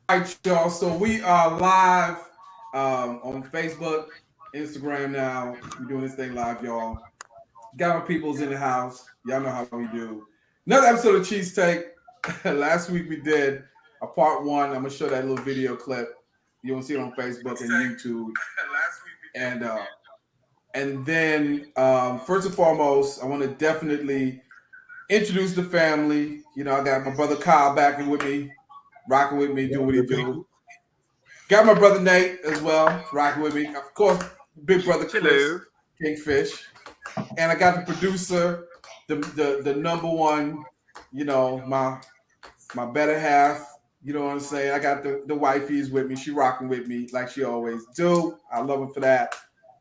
right, y'all. So we are live on Facebook, Instagram now. We're doing this thing live, y'all. Got my peoples in the house. Y'all know how we do. Another episode of Cheestake. Last week we did a part one. I'm gonna show that little video clip. You will see it on Facebook and YouTube. And then first and foremost, I want to definitely introduce the family. You know, I got my brother Kyle backing with me, rocking with me, doing what he Good do. people. Got my brother Nate as well, rocking with me. Of course, big brother Chris, Hello. Kingfish. And I got the producer, the number one, my better half. You know what I'm saying? I got the wifey's with me. She rocking with me like she always do. I love her for that.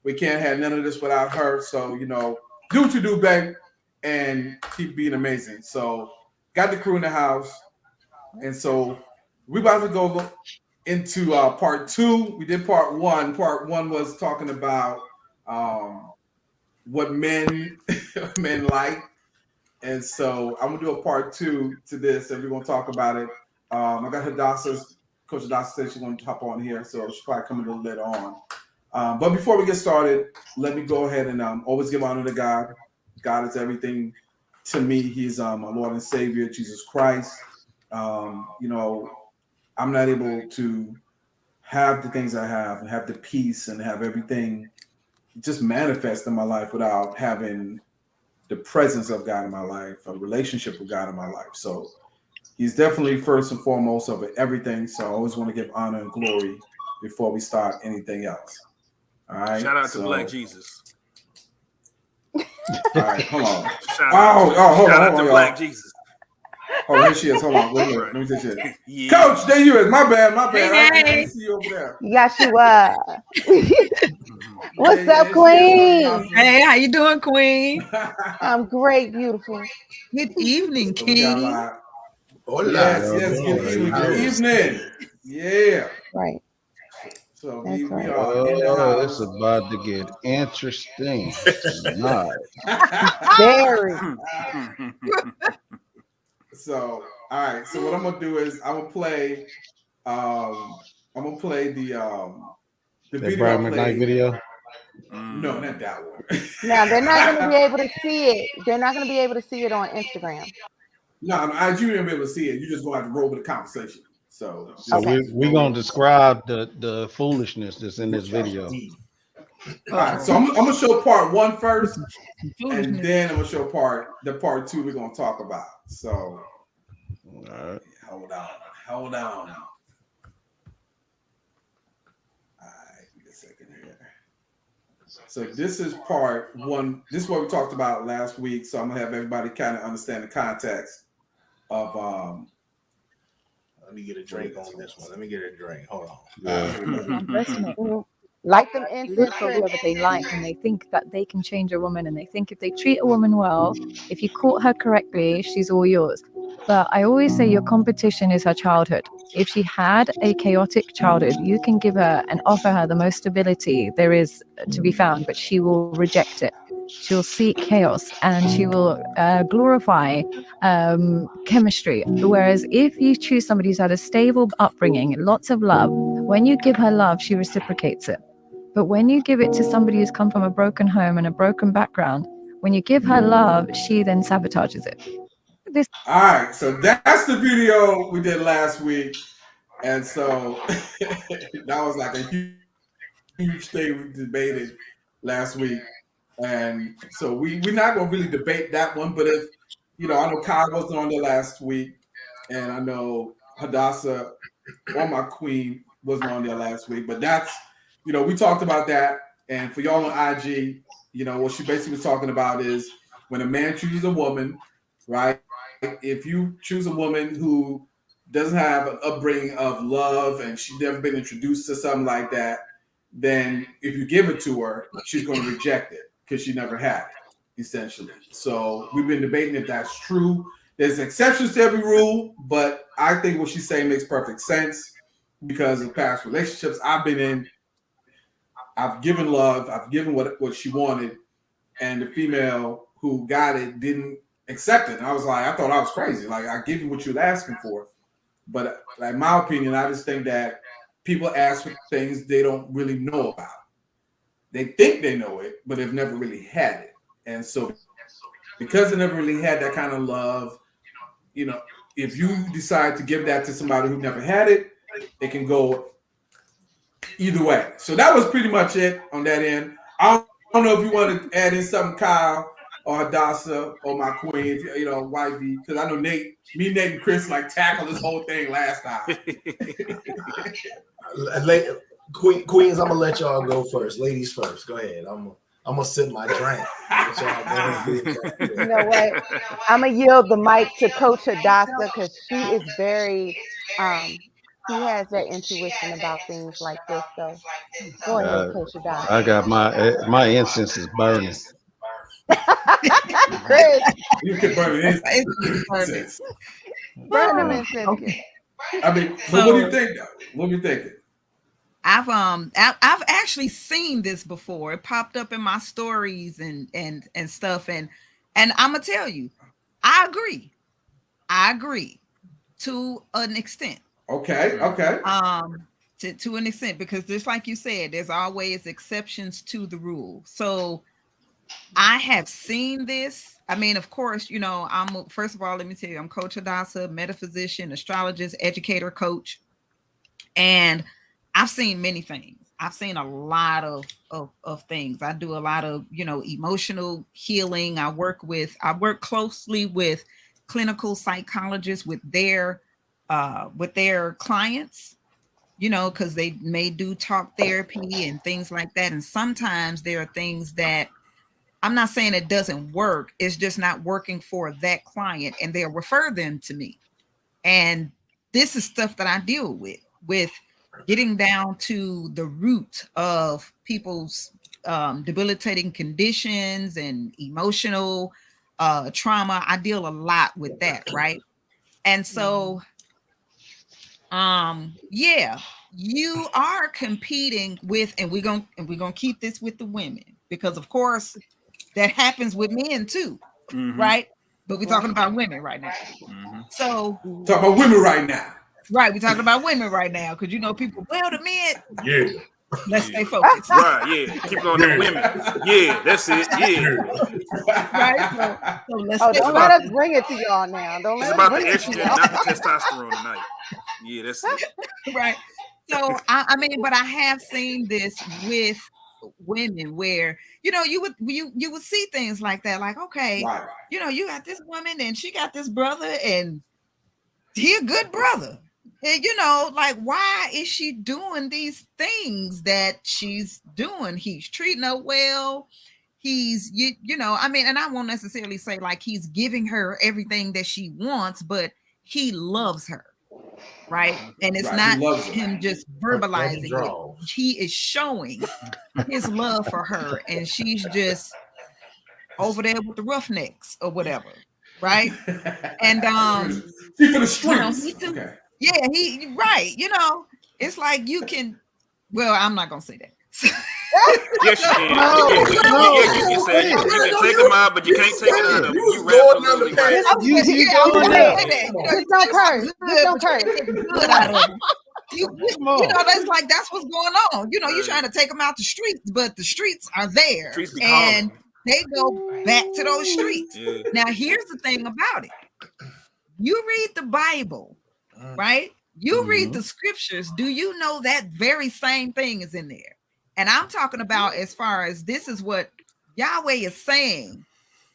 We can't have none of this without her. So, do what you do, babe, and keep being amazing. So, got the crew in the house. And so we about to go into part two. We did part one. Part one was talking about what men men like, and so I'm gonna do a part two to this, and we're gonna talk about it. I got Hadassah's Coach Hadassah said she's gonna hop on here, so she'll probably come a little later on. But before we get started, let me go ahead and always give honor to God. God is everything to me. He's my Lord and Savior, Jesus Christ. You know, I'm not able to have the things I have and have the peace and have everything just manifest in my life without having the presence of God in my life, a relationship with God in my life. So he's definitely first and foremost of everything. So I always want to give honor and glory before we start anything else. All right. Shout out to Black So Jesus. all right, hold on. Shout out to Hold shout on, out to Black y'all. Jesus. Hold on, here she is. Hold on. Wait a minute. Right. Let me say shit. Yeah. Coach, there you is. My bad. My bad. I Hey, didn't see you over there. Yes, you are. Yeah, What's up, yeah, she is. Queen? hey, how you doing, Queen? I'm great, beautiful. Good evening, So we got a King. lot. Hola. Yes, How you yes. Good doing? How you evening. Good doing? evening. Yeah. Right. So we That's we right. are in the Oh, it's house. about to get interesting tonight. Very. So all right. So what I'm gonna do is I'm gonna play the That video Brian I McKnight played. video. No, not that one. Now they're not going to be able to see it. They're not going to be able to see it on Instagram. No, I you didn't be able to see it. You just gonna have to roll with the conversation. So So just Okay. we roll gonna with it. describe the foolishness that's in this Which I video. did. All right. So Uh-oh. I'm gonna show part one first, Some and foolishness. then I'm gonna show part two we're gonna talk about. So All right. hold on. Hold on. All right, give me a second here. So this is part one. This is what we talked about last week. So I'm gonna have everybody kind of understand the context of Let me get a drink on this one. Let me get a drink. Hold on. Yeah. Underestimate Mhm. Light them they look incense for and whoever they like and they think that they can change a woman and they think if they treat a woman well, if you court her correctly, she's all yours. But I always say your competition is her childhood. If she had a chaotic childhood, you can give her and offer her the most stability there is to be found, but she will reject it. She'll seek chaos and she will glorify chemistry. Whereas if you choose somebody who's had a stable upbringing, lots of love, when you give her love, she reciprocates it. But when you give it to somebody who's come from a broken home and a broken background, when you give her love, she then sabotages it. This all right. So that's the video we did last week, and so that was like a huge thing we debated last week. And so we're not gonna really debate that one, but if I know Kyle wasn't on there last week, and I know Hadassah or my queen wasn't on there last week, but that's we talked about that. And for y'all on IG, what she basically was talking about is when a man chooses a woman, right? If you choose a woman who doesn't have an upbringing of love and she's never been introduced to something like that, then if you give it to her, she's going to reject it because she never had it, essentially. So we've been debating if that's true. There's exceptions to every rule, but I think what she's saying makes perfect sense because of past relationships I've been in. I've given love, I've given what she wanted, and the female who got it didn't accept it. And I was like, I thought I was crazy. Like, I give you what you're asking for. But like my opinion, I just think that people ask for things they don't really know about. They think they know it, but they've never really had it. And so because they never really had that kind of love, you know, if you decide to give that to somebody who never had it, it can go either way. So that was pretty much it on that end. I don't know if you want to add in something, Kyle or Hadassah or my queen, you know, wifey, because I know Nate, and Chris like tackled this whole thing last time. Queens, I'm gonna let y'all go first. Ladies first. Go ahead. I'm gonna sip my drink. Let y'all go ahead and do it. You know what? I'm gonna yield the mic to Coach Hadassah because she is very she has that intuition about things like this. So go ahead, Coach Hadassah. I got my incense is burning. Chris, You can burn it in. burn them incense. Okay. I mean, but what do you think? What are you thinking? I've actually seen this before. It popped up in my stories and stuff, and I'm gonna tell you, I agree to an extent. Okay. To an extent, because just like you said, there's always exceptions to the rule. So I have seen this. I mean, of course, you know, first of all, let me tell you, I'm Coach Hadassah, metaphysician, astrologist, educator, coach, and I've seen many things. I've seen a lot of things. I do a lot of, you know, emotional healing. I work closely with clinical psychologists with their clients, you know, because they may do talk therapy and things like that. And sometimes there are things that I'm not saying it doesn't work. It's just not working for that client, and they'll refer them to me. And this is stuff that I deal with getting down to the root of people's debilitating conditions and emotional trauma. I deal a lot with that, right? And so, yeah, you are competing with, and we're gonna keep this with the women, because of course that happens with men too, right? But we're talking about women right now. So talk about women right now. Right, we're talking about women right now, because you know people, well, the men. Yeah. Let's stay focused. Right, yeah. Keep going to women. Yeah, that's it. Yeah. Right. So let's Oh, stay don't focused. let us bring it to y'all now. Don't It's let about us the bring it to estrogen, y'all. not the testosterone tonight. Yeah, that's it. Right. So I mean, but I have seen this with women where, you know, you would see things like that, like, okay, Right. you know, you got this woman and she got this brother and he a good brother. And, you know, like, why is she doing these things that she's doing? He's treating her well. He's, you know, I mean, and I won't necessarily say like he's giving her everything that she wants, but he loves her, right? And it's Right, not him just verbalizing it. Draws. He is showing his love for her, and she's just over there with the roughnecks or whatever, right? And See for the streets. You know, Okay. yeah, right. You know, it's like you can. Well, I'm not gonna say that. Yes, you can. No, You can say you can take them out, but you can't take it out of them. You was You going down the absolutely right. path. Just don't curse. Just don't curse. Good out of them. You know, that's what's going on. You know, you're trying to take them out the streets, but the streets are there, Streets be and calling. they go back to those streets. Yeah. Now, here's the thing about it: you read the Bible, right? You read the scriptures. Do you know that very same thing is in there? And I'm talking about as far as this is what Yahweh is saying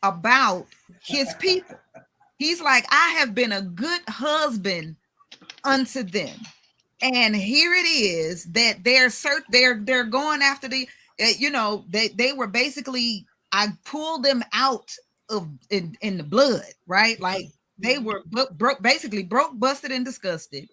about his people. He's like, I have been a good husband unto them. And here it is that they're going after the, you know, they were basically, I pulled them out of in the blood, right? Like they were basically broke, busted, and disgusted.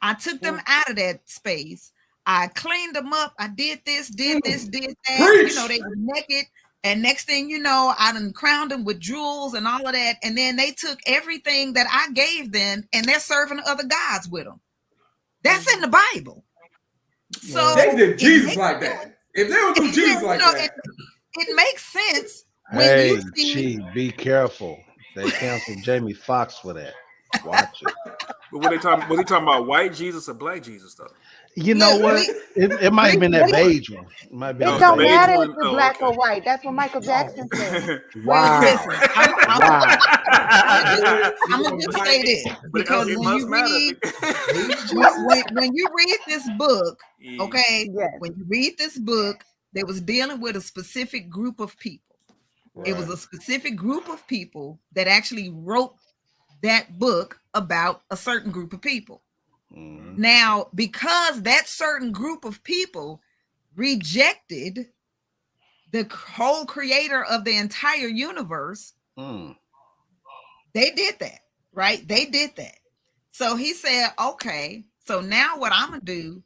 I took them out of that space. I cleaned them up. I did this, did that. Preach. You know, they were naked. And next thing you know, I done crowned them with jewels and all of that. And then they took everything that I gave them and they're serving other gods with them. That's in the Bible. So They did Jesus like that. If they don't do Jesus like that, it makes sense. When Hey, you see, Chi, be careful. They canceled Jamie Foxx for that. Watch it. But what they talking? Was he talking about white Jesus or black Jesus though? You know Look, what? It might have been that we- beige one. It might have been Oh, It it's that the don't beige beige matter one. if one. you're Oh, black okay. or white. That's what Michael Jackson said. well, Wow. listen, I'm Wow. gonna just say this But because it when must you matter. read when you read this book, Yeah. okay, Yes. when you read this book, they was dealing with a specific group of people. It was a specific group of people that actually wrote that book about a certain group of people. Mhm. Now, because that certain group of people rejected the whole creator of the entire universe, Mm. they did that, right? They did that. So he said, okay, so now what I'm going to do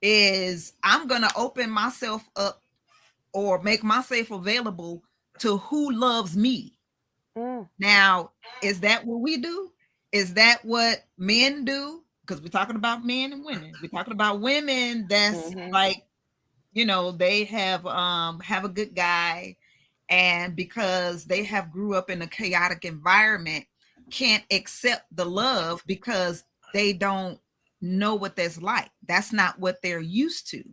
is I'm going to open myself up or make myself available to who loves me. Mm. Now, is that what we do? Is that what men do? Because we're talking about men and women. We're talking about women that's like, they have a good guy, and because they have grew up in a chaotic environment, can't accept the love because they don't know what that's like. That's not what they're used to.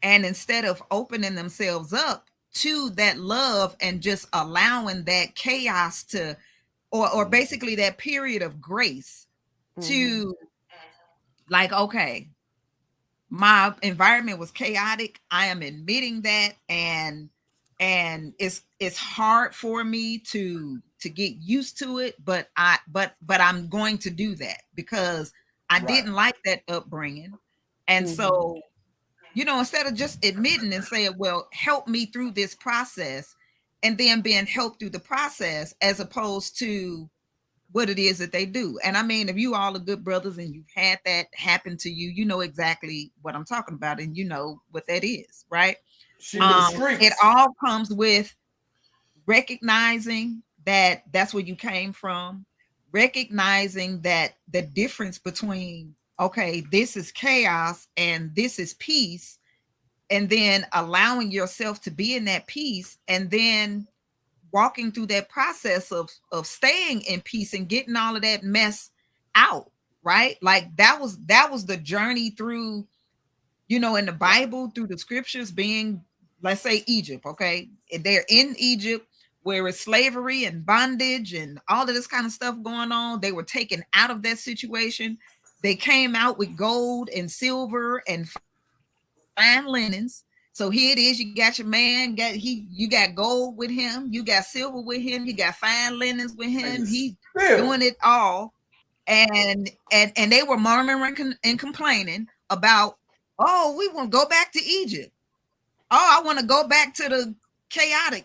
And instead of opening themselves up to that love and just allowing that chaos to or basically that period of grace to like, okay, my environment was chaotic. I am admitting that, and it's hard for me to get used to it, but I'm going to do that because I didn't like that upbringing. And so, instead of just admitting and saying, well, help me through this process, and then being helped through the process, as opposed to what it is that they do. And I mean, if you all are good brothers and you've had that happen to you, you know exactly what I'm talking about, and you know what that is, right? It all comes with recognizing that that's where you came from, recognizing that the difference between, okay, this is chaos and this is peace, and then allowing yourself to be in that peace, and then walking through that process of staying in peace and getting all of that mess out, right? Like that was the journey through, in the Bible, through the scriptures, being, let's say, Egypt. Okay, they're in Egypt where it's slavery and bondage and all of this kind of stuff going on. They were taken out of that situation. They came out with gold and silver and fine linens. So here it is. You got your man. You got gold with him. You got silver with him. You got fine linens with him. He doing it all, and they were murmuring and complaining about, oh, we want to go back to Egypt. Oh, I want to go back to the chaotic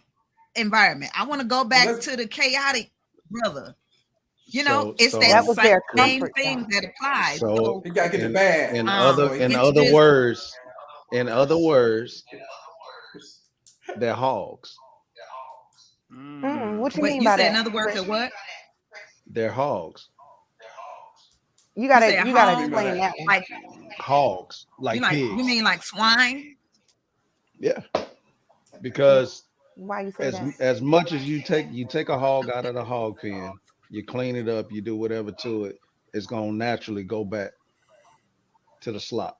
environment. I want to go back to the chaotic brother. It's that was their same comfort thing zone. that applies. So You gotta get the bag. in it's other just- words, they're hogs. What you Wait, mean you by said that? in other words, that what? They're hogs. You gotta said explain hog? that one. Like Hogs, like pigs. you mean like swine? Yeah, because Why you say that? as much as you take a hog out of the hog pen, you clean it up, you do whatever to it, it's gonna naturally go back to the slop.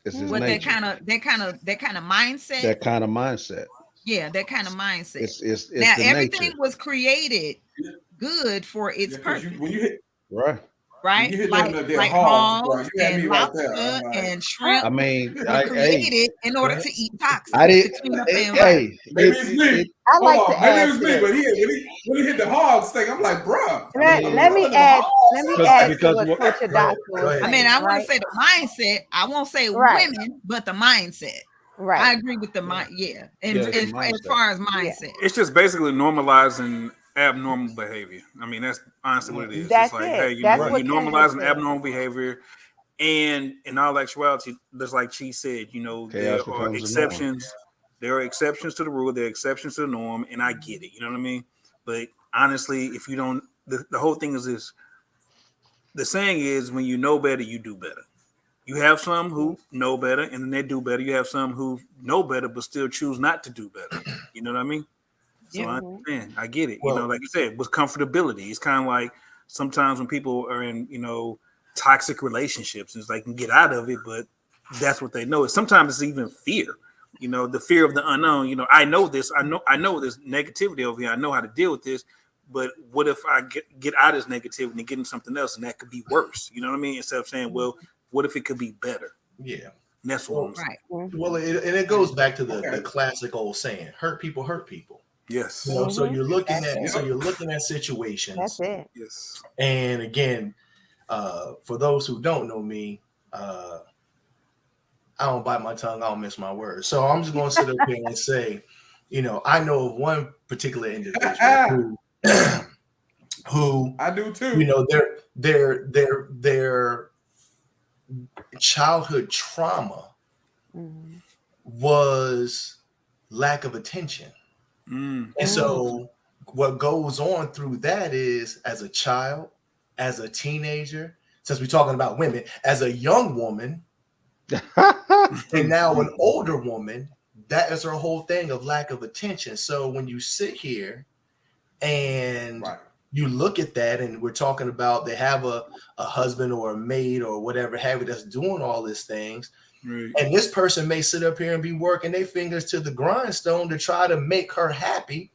It's his With nature. that kind of mindset. That kind of mindset. Yeah, that kind of mindset. It's now the everything nature. was created good for its purpose. When you hit Right. Right? you hit like them, they're like hogs, bro. hogs You had me and right there. lobster I'm like, and shrimp I mean, were created in order to eat toxins I did. to clean up the environment. maybe it's me. I like Hold to on, maybe add it was to me. this. But when he hit the hogs thing, I'm like, bro. Let me add to what Coach Adasa was saying. I mean, I want right? to say the mindset. I won't say Right. women, but the mindset. Right. I agree with the mind. Yeah, and Yeah, it's the as mindset. far as mindset, It's just basically normalizing abnormal behavior. I mean, that's honestly what it is. That's it's like, it. hey, you That's know, what you're Kendra normalizing said. abnormal behavior, and in all actuality, just like Chi said, Chaos there are becomes the norm. exceptions. There are exceptions to the rule. There are exceptions to the norm, and I get it. You know what I mean? But honestly, if you don't, the whole thing is this. The saying is, when you know better, you do better. You have some who know better and then they do better. You have some who know better but still choose not to do better. You know what I mean? So I understand. I get it. Well, like you said, with comfortability, it's kind of like, sometimes when people are in, toxic relationships, it's like can get out of it, but that's what they know. Sometimes it's even fear, the fear of the unknown. I know this, I know there's negativity over here. I know how to deal with this, but what if I get out of this negativity and get into something else, and that could be worse? You know what I mean? Instead of saying, well, what if it could be better? Yeah. And that's what I'm saying. Well, it goes back to the classic old saying: "Hurt people hurt people." Yes. So you're looking at situations. That's it. Yes. And again, for those who don't know me, I don't bite my tongue. I don't miss my words. So I'm just going to sit up here and say, I know of one particular individual who I do too. Their childhood trauma was lack of attention. And so what goes on through that is, as a child, as a teenager, since we're talking about women, as a young woman, and now an older woman, that is her whole thing of lack of attention. So when you sit here and you look at that, and we're talking about they have a husband or a maid or whatever have you that's doing all these things, and this person may sit up here and be working their fingers to the grindstone to try to make her happy.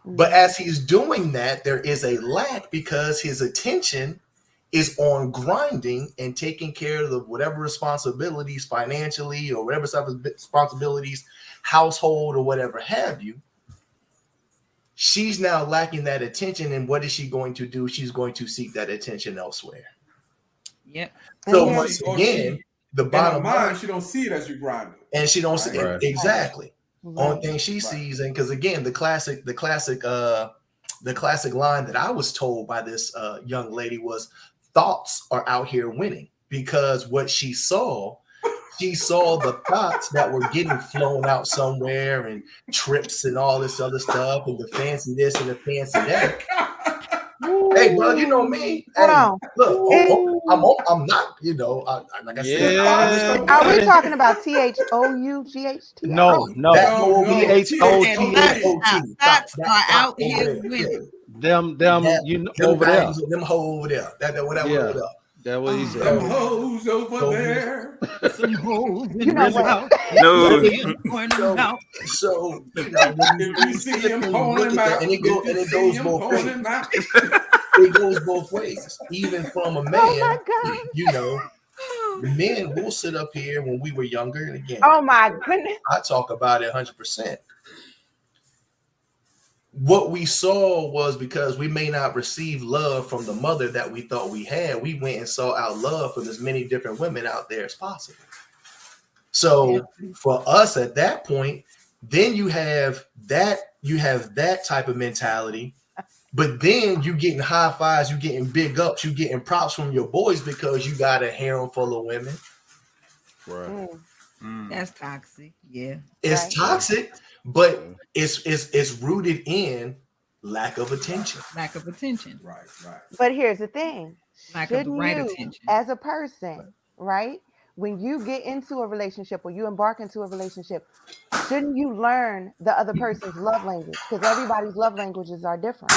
But as he's doing that, there is a lack because his attention is on grinding and taking care of the whatever responsibilities financially or whatever type of responsibilities, household or whatever have you. She's now lacking that attention. And what is she going to do? She's going to seek that attention elsewhere. Yep. So once again, the bottom line, she don't see it as you grind it. And she don't see it. Exactly. Only thing she sees, and because again, the classic line that I was told by this young lady was, thoughts are out here winning, because what she saw the thoughts that were getting flown out somewhere, and trips and all this other stuff, and the fancy this and the fancy that. Hey, bro, you know me. Hey, look, I'm not, like I said. Are we talking about THOUGHT? No. THOTHOT. Thoughts are out here winning. Them over there. Them hoes over there. Whatever. That what he said. Some hoes over there. Some hoes in You know this what? house. No. So If you see him pulling out, and it goes both ways. It goes both ways. Even from a man, Oh my God. men will sit up here when we were younger. And again, Oh my goodness. I talk about it 100%. What we saw was, because we may not receive love from the mother that we thought we had, we went and sought out love from as many different women out there as possible. So for us at that point, then you have that type of mentality, but then you getting high fives, you getting big ups, you getting props from your boys because you got a harem full of women. Right. That's toxic. Yeah. It's toxic, but it's rooted in lack of attention. Lack of attention. Right. But here's the thing. Lack of the Shouldn't right you, attention. as a person, right? When you get into a relationship or you embark into a relationship, shouldn't you learn the other person's love language? Because everybody's love languages are different.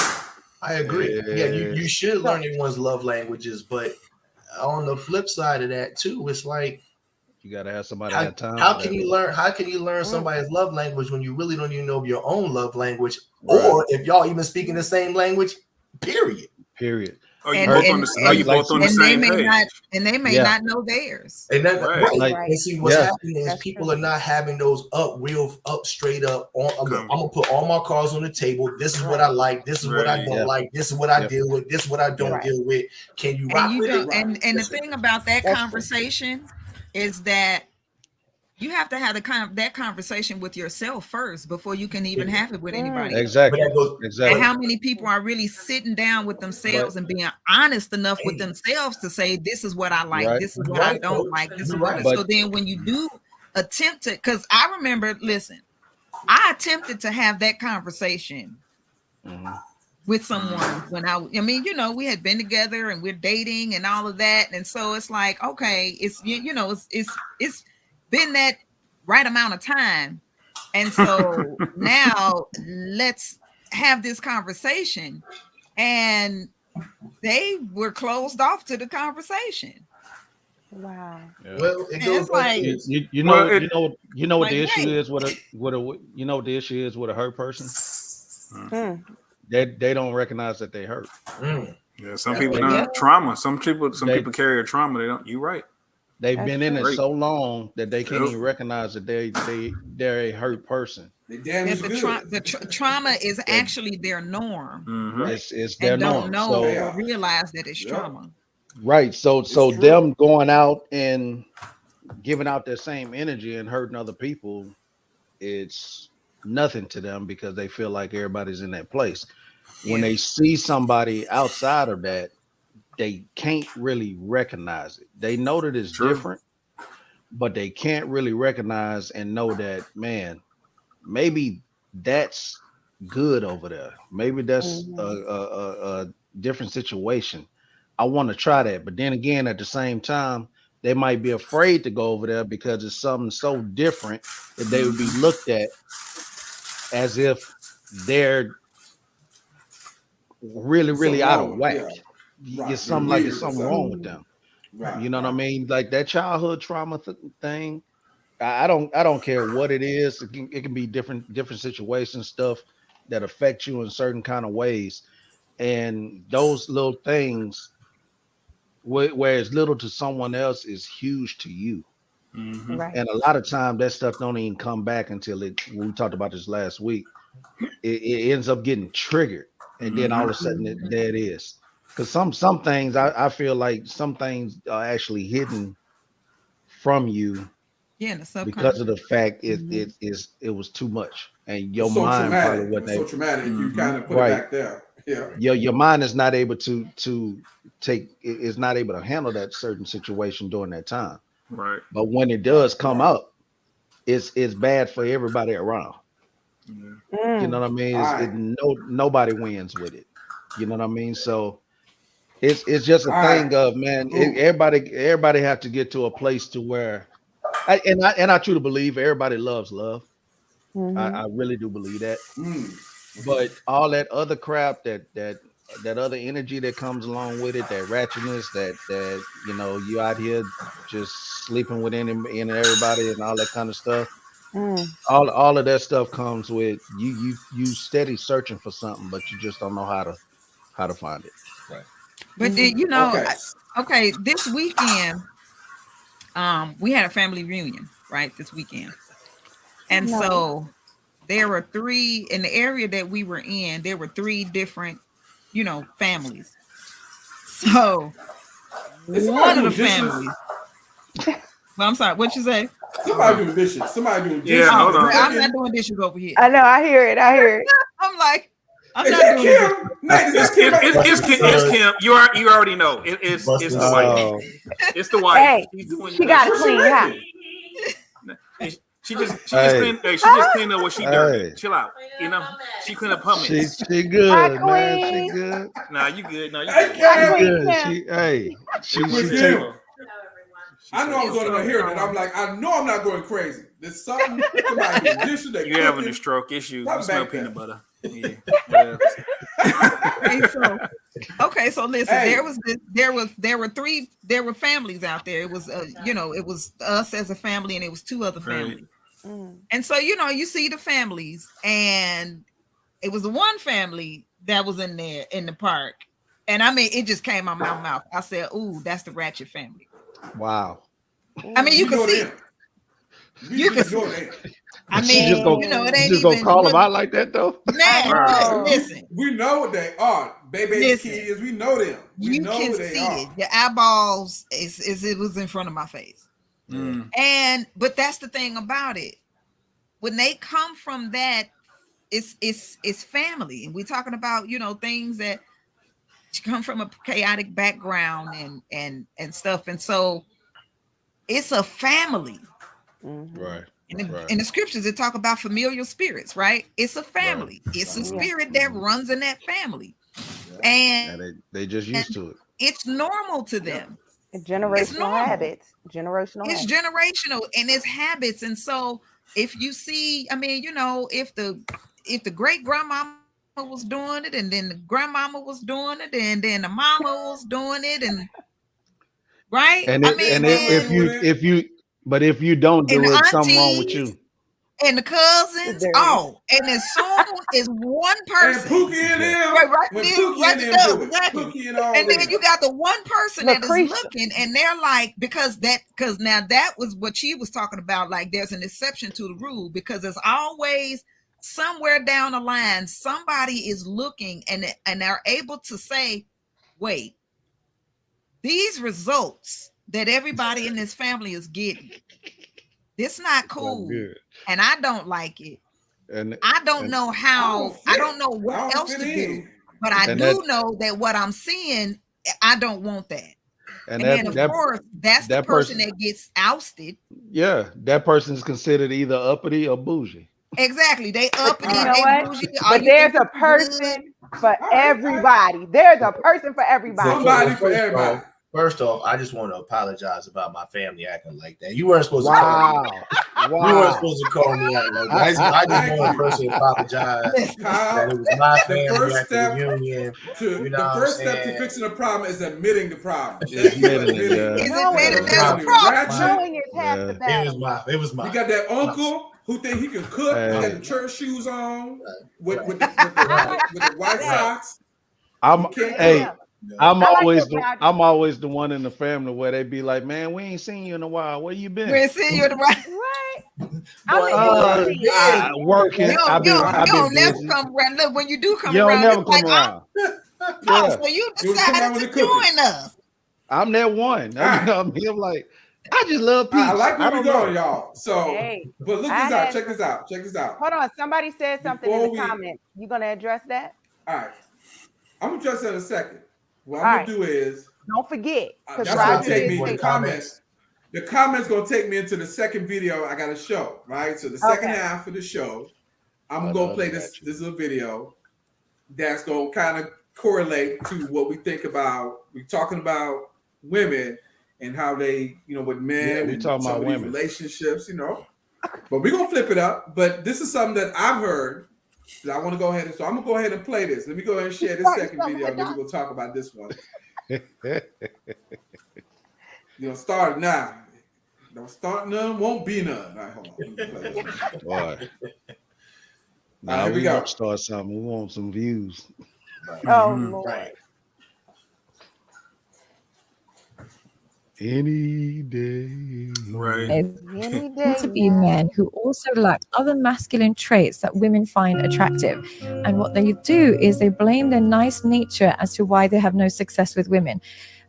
I agree. Yeah, you should learn everyone's love languages, but on the flip side of that too, it's like, you gotta have somebody at time. How can you learn somebody's love language when you really don't even know your own love language, or if y'all even speaking the same language? Period. Are you both on the same page? And they may not know theirs. And that, Right. And see what's happening is people are not having those straight up. I'm gonna put all my cards on the table. This is what I like. This is what I don't like. This is what I deal with. This is what I don't deal with. Can you rock with it? And the thing about that conversation is that you have to have that conversation with yourself first before you can even have it with anybody. Exactly. And how many people are really sitting down with themselves and being honest enough with themselves to say, this is what I like, this is what I don't like, this is what. So then when you do attempt to, because I remember, I attempted to have that conversation with someone when we had been together and we're dating and all of that. And so it's like, okay, it's been that right amount of time. And so now let's have this conversation. And they were closed off to the conversation. Wow. Yeah. Well, it And goes it's both like, ways. You Well, know, it- you know what like, the issue wait. is with a you know what the issue is with a hurt person. Mm. They don't recognize that they hurt. Mm. Yeah, some That's people what They, it don't is. trauma. Some people they carry a trauma. They don't. You're right. they've That's been in it true. Great. so long that they can't Yep. even recognize that they're a hurt person. They That damaged goods. the trauma is That actually their norm Mm-hmm. Right. it's their and don't norm. know So or Chaos. realize that it's Yep. trauma. right. So It's true. them going out and giving out their same energy and hurting other people, it's nothing to them because they feel like everybody's in that place. When Yeah. they see somebody outside of that, they can't really recognize it. They know that it's True. different, but they can't really recognize and know that, man, maybe that's good over there. Maybe that's Mhm. a different situation. I want to try that. But then again, at the same time, they might be afraid to go over there because it's something so different that they would be looked at as if they're really, There's really something out wrong of with them. whack. Yeah. It's Right. They're something like it's weird or something something. wrong with Mhm. them. Right. You know what I Right. mean? Like that childhood trauma thing. I don't care what it is. It can be different situations, stuff that affect you in certain kind of ways, and those little things where it's little to someone else is huge to you. Mm-hmm. Right. And a lot of time that stuff don't even come back until it. We talked about this last week. It ends up getting triggered, and then all of a sudden Mhm. there it is. Because some things I feel like some things are actually hidden from you Yeah, in the because of subconscious. the fact Mhm. it was too much, and your It's so mind probably traumatic. It wasn't was so able. traumatic. You Mm-hmm. kind of put it Right, back there. Yeah. your mind is not able to take is not able to handle that certain situation during that time. Right. But when it Right. does come Right. up, it's bad for everybody around. Yeah. You know Mm. what I mean? All It right. nobody wins with it. You know what I mean? So it's just a All right. thing of, man. Cool. Everybody have to get to a place to where I truly believe everybody loves love. I Mhm. really do believe that. Mm. But all that other crap, that other energy that comes along with it, that ratchetness, that you out here just sleeping with any and everybody and all that kind of stuff. Mm. All of that stuff comes with you steady searching for something, but you just don't know how to find it. Right. But Mhm. you know, Okay. okay, this weekend, we had a family reunion, right? This weekend. And No. so there were three in the area that we were in, there were three different, families. So Is somebody one of the doing dishes? families, well, I'm sorry, what you say? Somebody doing dishes. Somebody doing Yeah. dishes Oh, Hold and on. I'm not cooking. doing dishes over here. I know. I hear it. I hear it. I'm like, I'm Is not that doing the dishes. Kim? Nate, is It's that Kim Kim. back there? It's Kim. It's Kim. You already know. It's Busting the wife. smoke. Oh, It's the wife. Hey, She's doing the she got a dishes. Where's she clean house. making? She just hey, cleaned. Hey, she just cleaned up what she dirty. hey, Chill out. She cleaned up her she mess. she Hi, good, man. She Queen. good. Nah, you good. No, you Hey, good. Hi, She Kim. Queen good. Kim. She It Miss was take. Kim. She I know I said, was on there hearing it. I'm like, I know I'm not going crazy. There's something. Somebody doing dishes. They "You having a cooking. stroke issue? You Something smell back there. peanut butter." Yeah. What else? Okay, so listen, Hey. there were families out there. It was it was us as a family and it was two other Right. families. Mm. And so you see the families, and it was the one family that was in there in the park. And I mean, it just came out my mouth. I said, "Ooh, that's the Ratchet family." Wow. I mean, you We can know see, them. you can We know see. them. I She just mean, gonna it you ain't just gonna even call them out like that though? I man. Right. know. Listen, We know what they are. Baby listen. kids. We know them. We You know can who they see it. are. The eyeballs is it was in front of my face. Mm. But that's the thing about it. When they come from that, it's family. And we're talking about, things that come from a chaotic background and stuff. And so it's a family. Mhm. Right. In the scriptures, it talk about familiar spirits, right? It's a Right. family. It's a Yeah. spirit that runs in that family. Yeah. And And they just used to it. it's normal to Yeah. them. It's Generational normal. habits. Generational It's habits. generational and it's habits. And so if you see, I mean, if the great grandmama was doing it, and then the grandmama was doing it, and then the mama was doing it, and right. And I mean, if you don't and do the it, something wrong with aunties you. and the cousins. Oh, and as soon as one And person, Pookie and them, right when there, Pookie right and them there, do it, exactly. Pookie and all And then them. you got the one person that is Lucretia. looking, and they're like, because now that was what she was talking about. Like, there's an exception to the rule, because there's always somewhere down the line somebody is looking, and they're able to say, wait, these results that everybody in this family is getting, this not cool, and I don't like it. And I don't know how. I don't know what else to do, but I do know that what I'm seeing, I don't want that. And then of course, that's the person that gets ousted. Yeah, that person is considered either uppity or bougie. Exactly, they uppity, You know they what? bougie. But there's a person for everybody. There's a person for everybody. Somebody for everybody. First off, I just want to apologize about my family acting like that. You weren't supposed to Wow. You weren't supposed to call me out like that. I just want to personally apologize. Kyle, that it was my family the first at step the reunion. the first step to fixing a problem is admitting the problem. Admitting it, yeah. Is admitting there's a problem. Knowing is half the battle. It was my. You got that uncle who think he can cook. He got the church shoes on with the white socks. I'm always the one in the family where they be like, man, we ain't seen you in a while. Where you been? We ain't seen you in a while. Right. Working. You don't never come around. Look, when you do come you around, don't never it's come like, around. so you decided to join us. I'm that one. I'm like, I just love peace. I like where we're going, y'all. So, Hey, but look this out. Check this out. Check this out. Hold on. Somebody said something in the comments. You gonna address that? All right. I'm gonna address that in a second. What I'm gonna do is don't forget. That's gonna take me the comments. The comments gonna take me into the second video I gotta show, right? So the second half of the show, I'm gonna go play this little video that's gonna kind of correlate to what we think about. We're talking about women and how they, with men we and talking some about of these women relationships, But we're gonna flip it up. But this is something that I've heard that I want to go ahead and so I'm gonna go ahead and play this. Let me go ahead and share this second video, and then we're gonna talk about this one. Start now. Don't start none, won't be none. All right, hold on. Boy. Now here we go. Start something. We want some views. Oh Lord. Any day. Right. Any day. To be men who also lack other masculine traits that women find attractive. And what they do is they blame their nice nature as to why they have no success with women.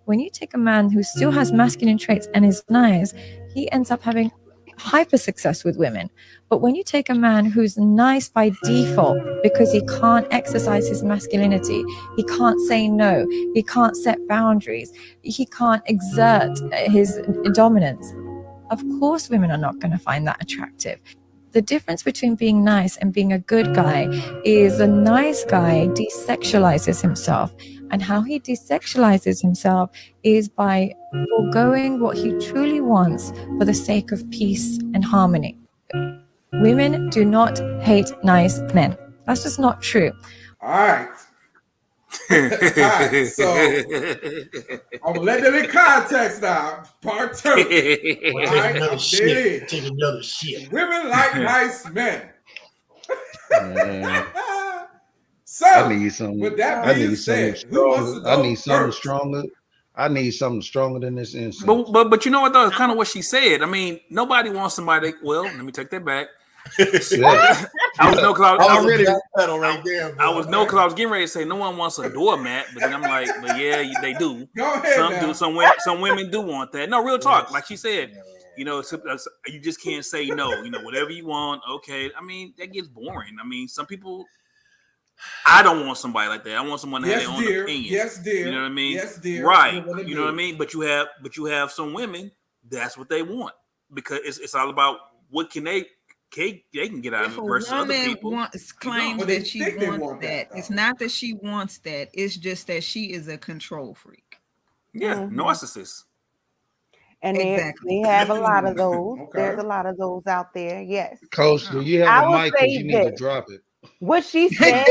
When you take a man who still has masculine traits and is nice, he ends up having hyper success with women. But when you take a man who's nice by default because he can't exercise his masculinity, he can't say no, he can't set boundaries, he can't exert his dominance, of course women are not going to find that attractive. The difference between being nice and being a good guy is the nice guy desexualizes himself. And how he desexualizes himself is by foregoing what he truly wants for the sake of peace and harmony. Women do not hate nice men. That's just not true. All right. So I'm gonna let them in context now. Part 2. All right, Take another shit. Women like nice men. So I need something. With that being said, who wants to go I need something first? stronger. I need something stronger than this incense. But you know what though? It's kind of what she said. I mean, nobody wants somebody. Well, let me take that back. I was getting ready to say no one wants a doormat, but then I'm like, but yeah, they do. Go ahead. Some women do want that. No, real talk. Like she said, you just can't say no. Whatever you want. Okay. I mean, that gets boring. I mean, some people. I don't want somebody like that. I want someone to have their own opinion. Yes, dear. You know what I mean? Yes, dear. Right. You know what I mean? But you have some women. That's what they want because it's all about what can they can get out of it versus other people. Claims that she wants that. It's not that she wants that. It's just that she is a control freak. Yeah, narcissist. And they have a lot of those. Okay. There's a lot of those out there. Yes. Coach, do you have a mic? Because you need to drop it. What she said,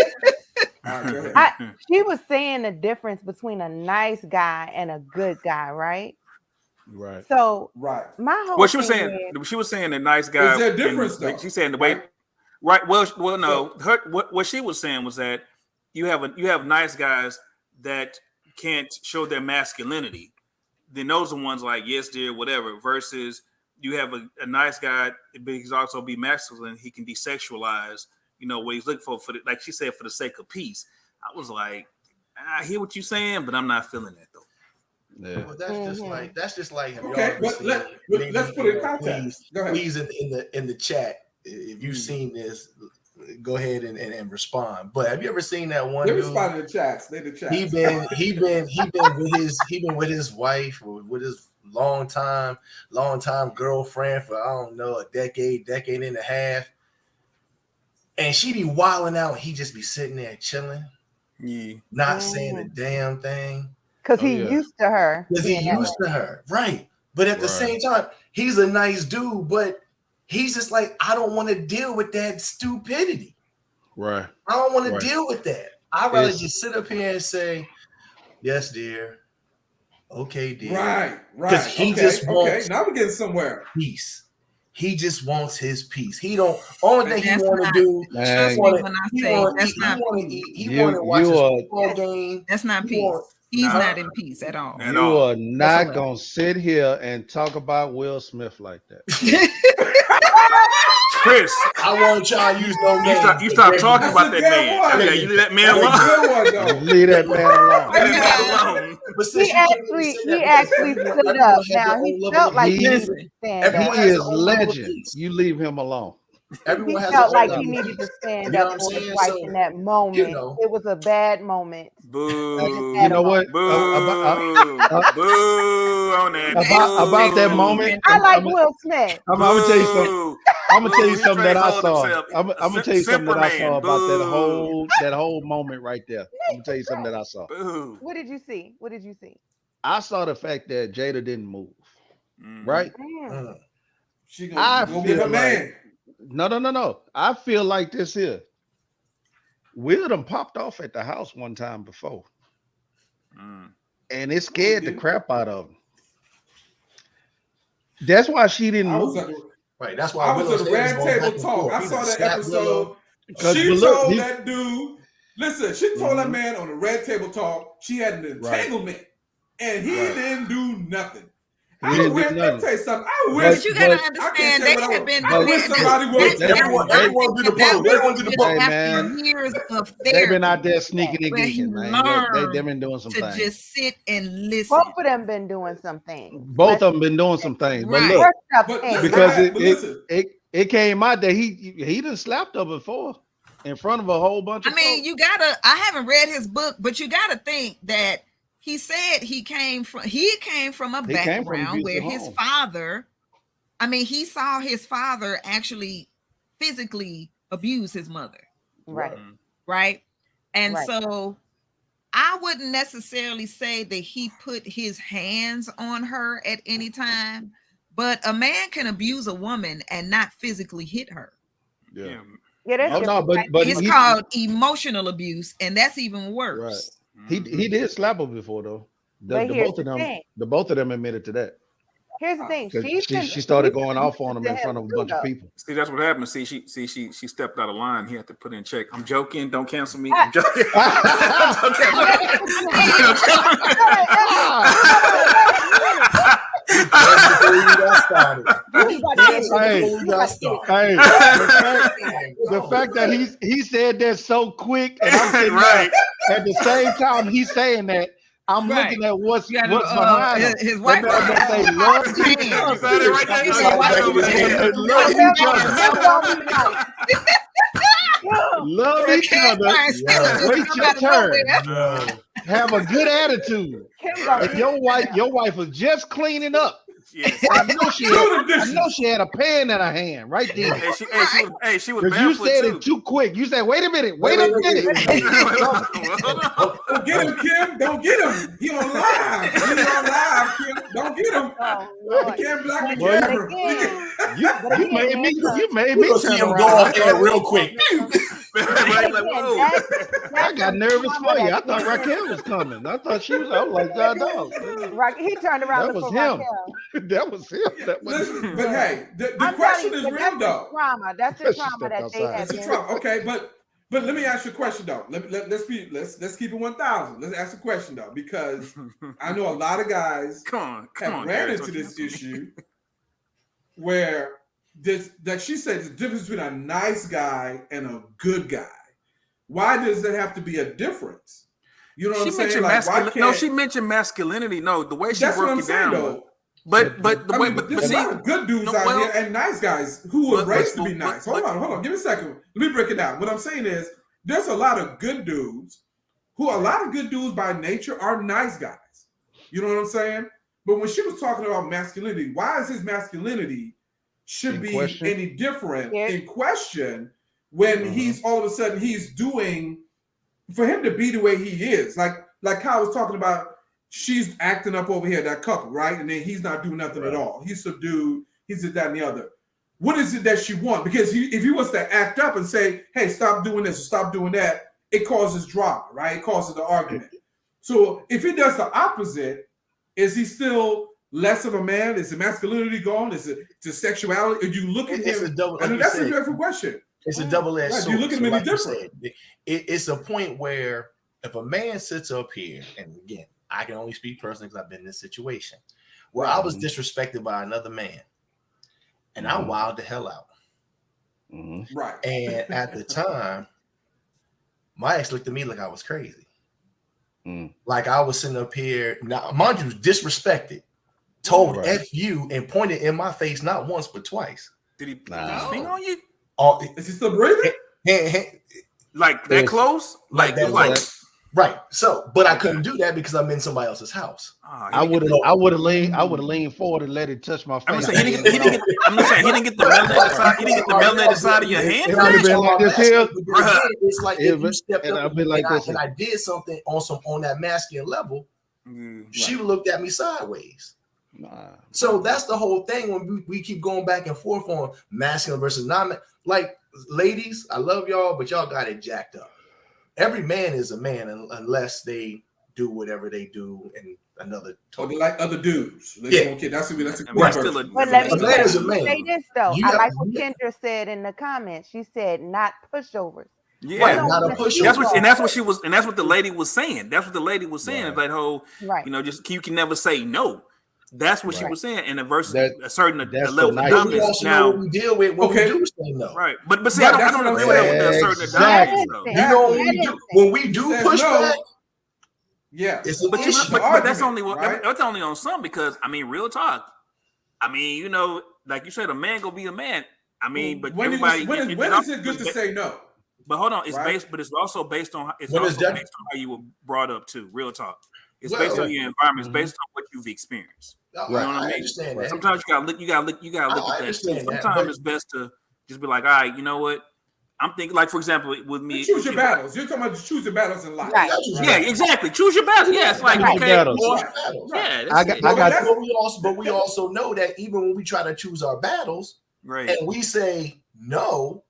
All right, go ahead. She was saying the difference between a nice guy and a good guy, right? Right. So Right. my whole Well, she was thing saying is, she was saying the nice guy. Is there a difference though? She's saying the way. Right? Right. Well, no. What she was saying was that you have nice guys that can't show their masculinity. Then those are ones like yes, dear, whatever. Versus you have a nice guy, but he's also be masculine. He can desexualize. You know what he's looking for like she said, for the sake of peace. I was like, I hear what you're saying, but I'm not feeling that though. Yeah. Well, that's just like Okay, but let's put it in context. Go ahead. Please in the chat, if you've seen this, go ahead and respond. But have you ever seen that one They dude? respond in the chats. They the chats. He been with his wife or with his long time girlfriend for I don't know, a decade and a half. And she be wilding out, and he just be sitting there chilling, not saying a damn thing. because he's used to her. Because he's used to her, right? But at the same time, he's a nice dude, but he's just like, I don't want to deal with that stupidity. Right. I don't want to deal with that. I'd rather just sit up here and say, yes, dear. Okay, dear. Right. Because he just wants now we're getting somewhere. peace. He just wants his peace. He don't. Only thing he want to do. Trust me when I say that's not peace. He want to watch his football game. That's not peace. He's not in peace at all. You are not gonna sit here and talk about Will Smith like that. Chris, I want y'all to use no name. You stop talking about that man. Okay, you leave that man alone. Leave that man alone. But He actually stood up. Now he felt like he needed to stand up. He is legend. You leave him alone. He felt like he needed to stand up for his wife in that moment. It was a bad moment. Boo. You know what? Boo. Boo on that. About that moment. I like Will Smith. I'm gonna tell you something. I'm gonna tell you something that I saw. I'm gonna tell you something that I saw about that whole moment right there. I'm gonna tell you something that I saw. What did you see? I saw the fact that Jada didn't move. Right? She gonna be a man. No. I feel like this here. Will done popped off at the house one time before. And it scared the crap out of him. That's why she didn't move. Right. That's why I was at a red table talk. I saw that episode. She told that dude, listen, she told that man on the red table talk she had an entanglement and he didn't do nothing. Let me tell you something. I wish. But you gotta understand, they have been. I wish somebody would. Everyone do the poll. Everyone do the poll. Hey, man. Years of They've been out there sneaking and where he geeking, man. They've been doing some to things. just sit and listen. Both of them been doing some things. Both of them been doing some things. But Right. look, because it came out that he done slapped her before in front of a whole bunch of folks. you gotta. I haven't read his book, but you gotta think that he said he came from a background where his father. I mean, he saw his father actually physically abuse his mother. Right. And so I wouldn't necessarily say that he put his hands on her at any time, but a man can abuse a woman and not physically hit her. Yeah, that's but it's called emotional abuse, and that's even worse. Right. He did slap her before though. The both of them admitted to that. Here's the thing. She started going off on him in front of a bunch of people. See, that's what happened. See, she stepped out of line. He had to put in check. I'm joking. Don't cancel me. I'm joking. The fact that he said that so quick, and I'm saying at the same time he's saying that, I'm looking at what's behind him. His wife say love each other. Love each other. Wait your turn. Have a good attitude. If your wife was just cleaning up. Yes. I know she had a pan in her hand right there. She was because you said it too quick. You said, "Wait a minute, wait a minute." Don't get him, Kim. Don't get him. He on live. Kim. Don't get him. You can't block the camera. You made me. See him go off air real quick. Like, whoa. I got nervous for you. I thought Raquel was coming. I thought she was. I was like, no. He turned around That to was look for him. Raquel. That was him. That was Listen, but hey, the I'm question telling is you, real that's though. the trauma. That's the She trauma stepped that they outside. have. It's a trauma. Okay, but let me ask you a question though. Let's keep it 1,000. Let's ask a question though, because I know a lot of guys Come have on, ran Derek, into don't this you- issue where this, like she said, the difference between a nice guy and a good guy. Why does there have to be a difference? You know what I'm saying? Like, why can't? No, she mentioned masculinity. No, the way she That's what broke I'm it saying down. though. But there's a lot of good dudes out here and nice guys who were raised to be nice. Hold on. Give me a second. Let me break it down. What I'm saying is there's a lot of good dudes a lot of good dudes by nature are nice guys. You know what I'm saying? But when she was talking about masculinity, why is his masculinity should be any different in question when he's all of a sudden he's doing, for him to be the way he is, like Kyle was talking about, she's acting up over here, that couple, right? And then he's not doing nothing at all. He's subdued. He's this, that, and the other. What is it that she wants? Because if he wants to act up and say, hey, stop doing this or stop doing that, it causes drama, right? It causes the argument. So if he does the opposite, is he still less of a man? Is the masculinity gone? Is it the sexuality? If you look at him, that's a beautiful question. It's a double-edged sword. You look at him any different. It's a point where if a man sits up here, and again, I can only speak personally because I've been in this situation where I was disrespected by another man, and I wowed the hell out. Right. And at the time, my ex looked at me like I was crazy. Like I was sitting up here, now, mind you, disrespected, told F you, and pointed in my face not once but twice. Did he put his finger on you? Is he still breathing? Like that close? Like right. So, but I couldn't do that because I'm in somebody else's house. I would have leaned forward and let it touch my face. I'm saying he didn't get the melanated side. He didn't get the melanated side of your hand. It would have been like this here. It's like if you stepped up and I did something on that masculine level, she looked at me sideways. So that's the whole thing when we keep going back and forth on masculine versus non. Like, ladies, I love y'all, but y'all got it jacked up. Every man is a man unless they do whatever they do in another. Or they like other dudes. That's a good version. But let me say this though. I like what Kendra said in the comments. She said not pushovers. Yeah, not a pushover. That's what the lady was saying. That's what the lady was saying. That whole, just you can never say no. That's what she was saying. And versus a certain level of dominance. Now we deal with when we do say no. Right, but see, I don't agree with that with a certain dominance. You know, when we do push back. Yeah, but that's only that's only on some, because I mean, real talk. I mean, like you said, a man gonna be a man. I mean, but when is it good to say no? But hold on, but it's also based on how you were brought up too. Real talk. It's based on your environment. It's based on what you've experienced. You know what I mean? Understand that. Sometimes you gotta look at that too. Sometimes it's best to just be like, all right, you know what? I'm thinking, like, for example, with me, choose your battles. You're talking about choosing battles in life. Right. Yeah, exactly. Choose your battles. Yeah, it's like but we also know that even when we try to choose our battles, and we say no,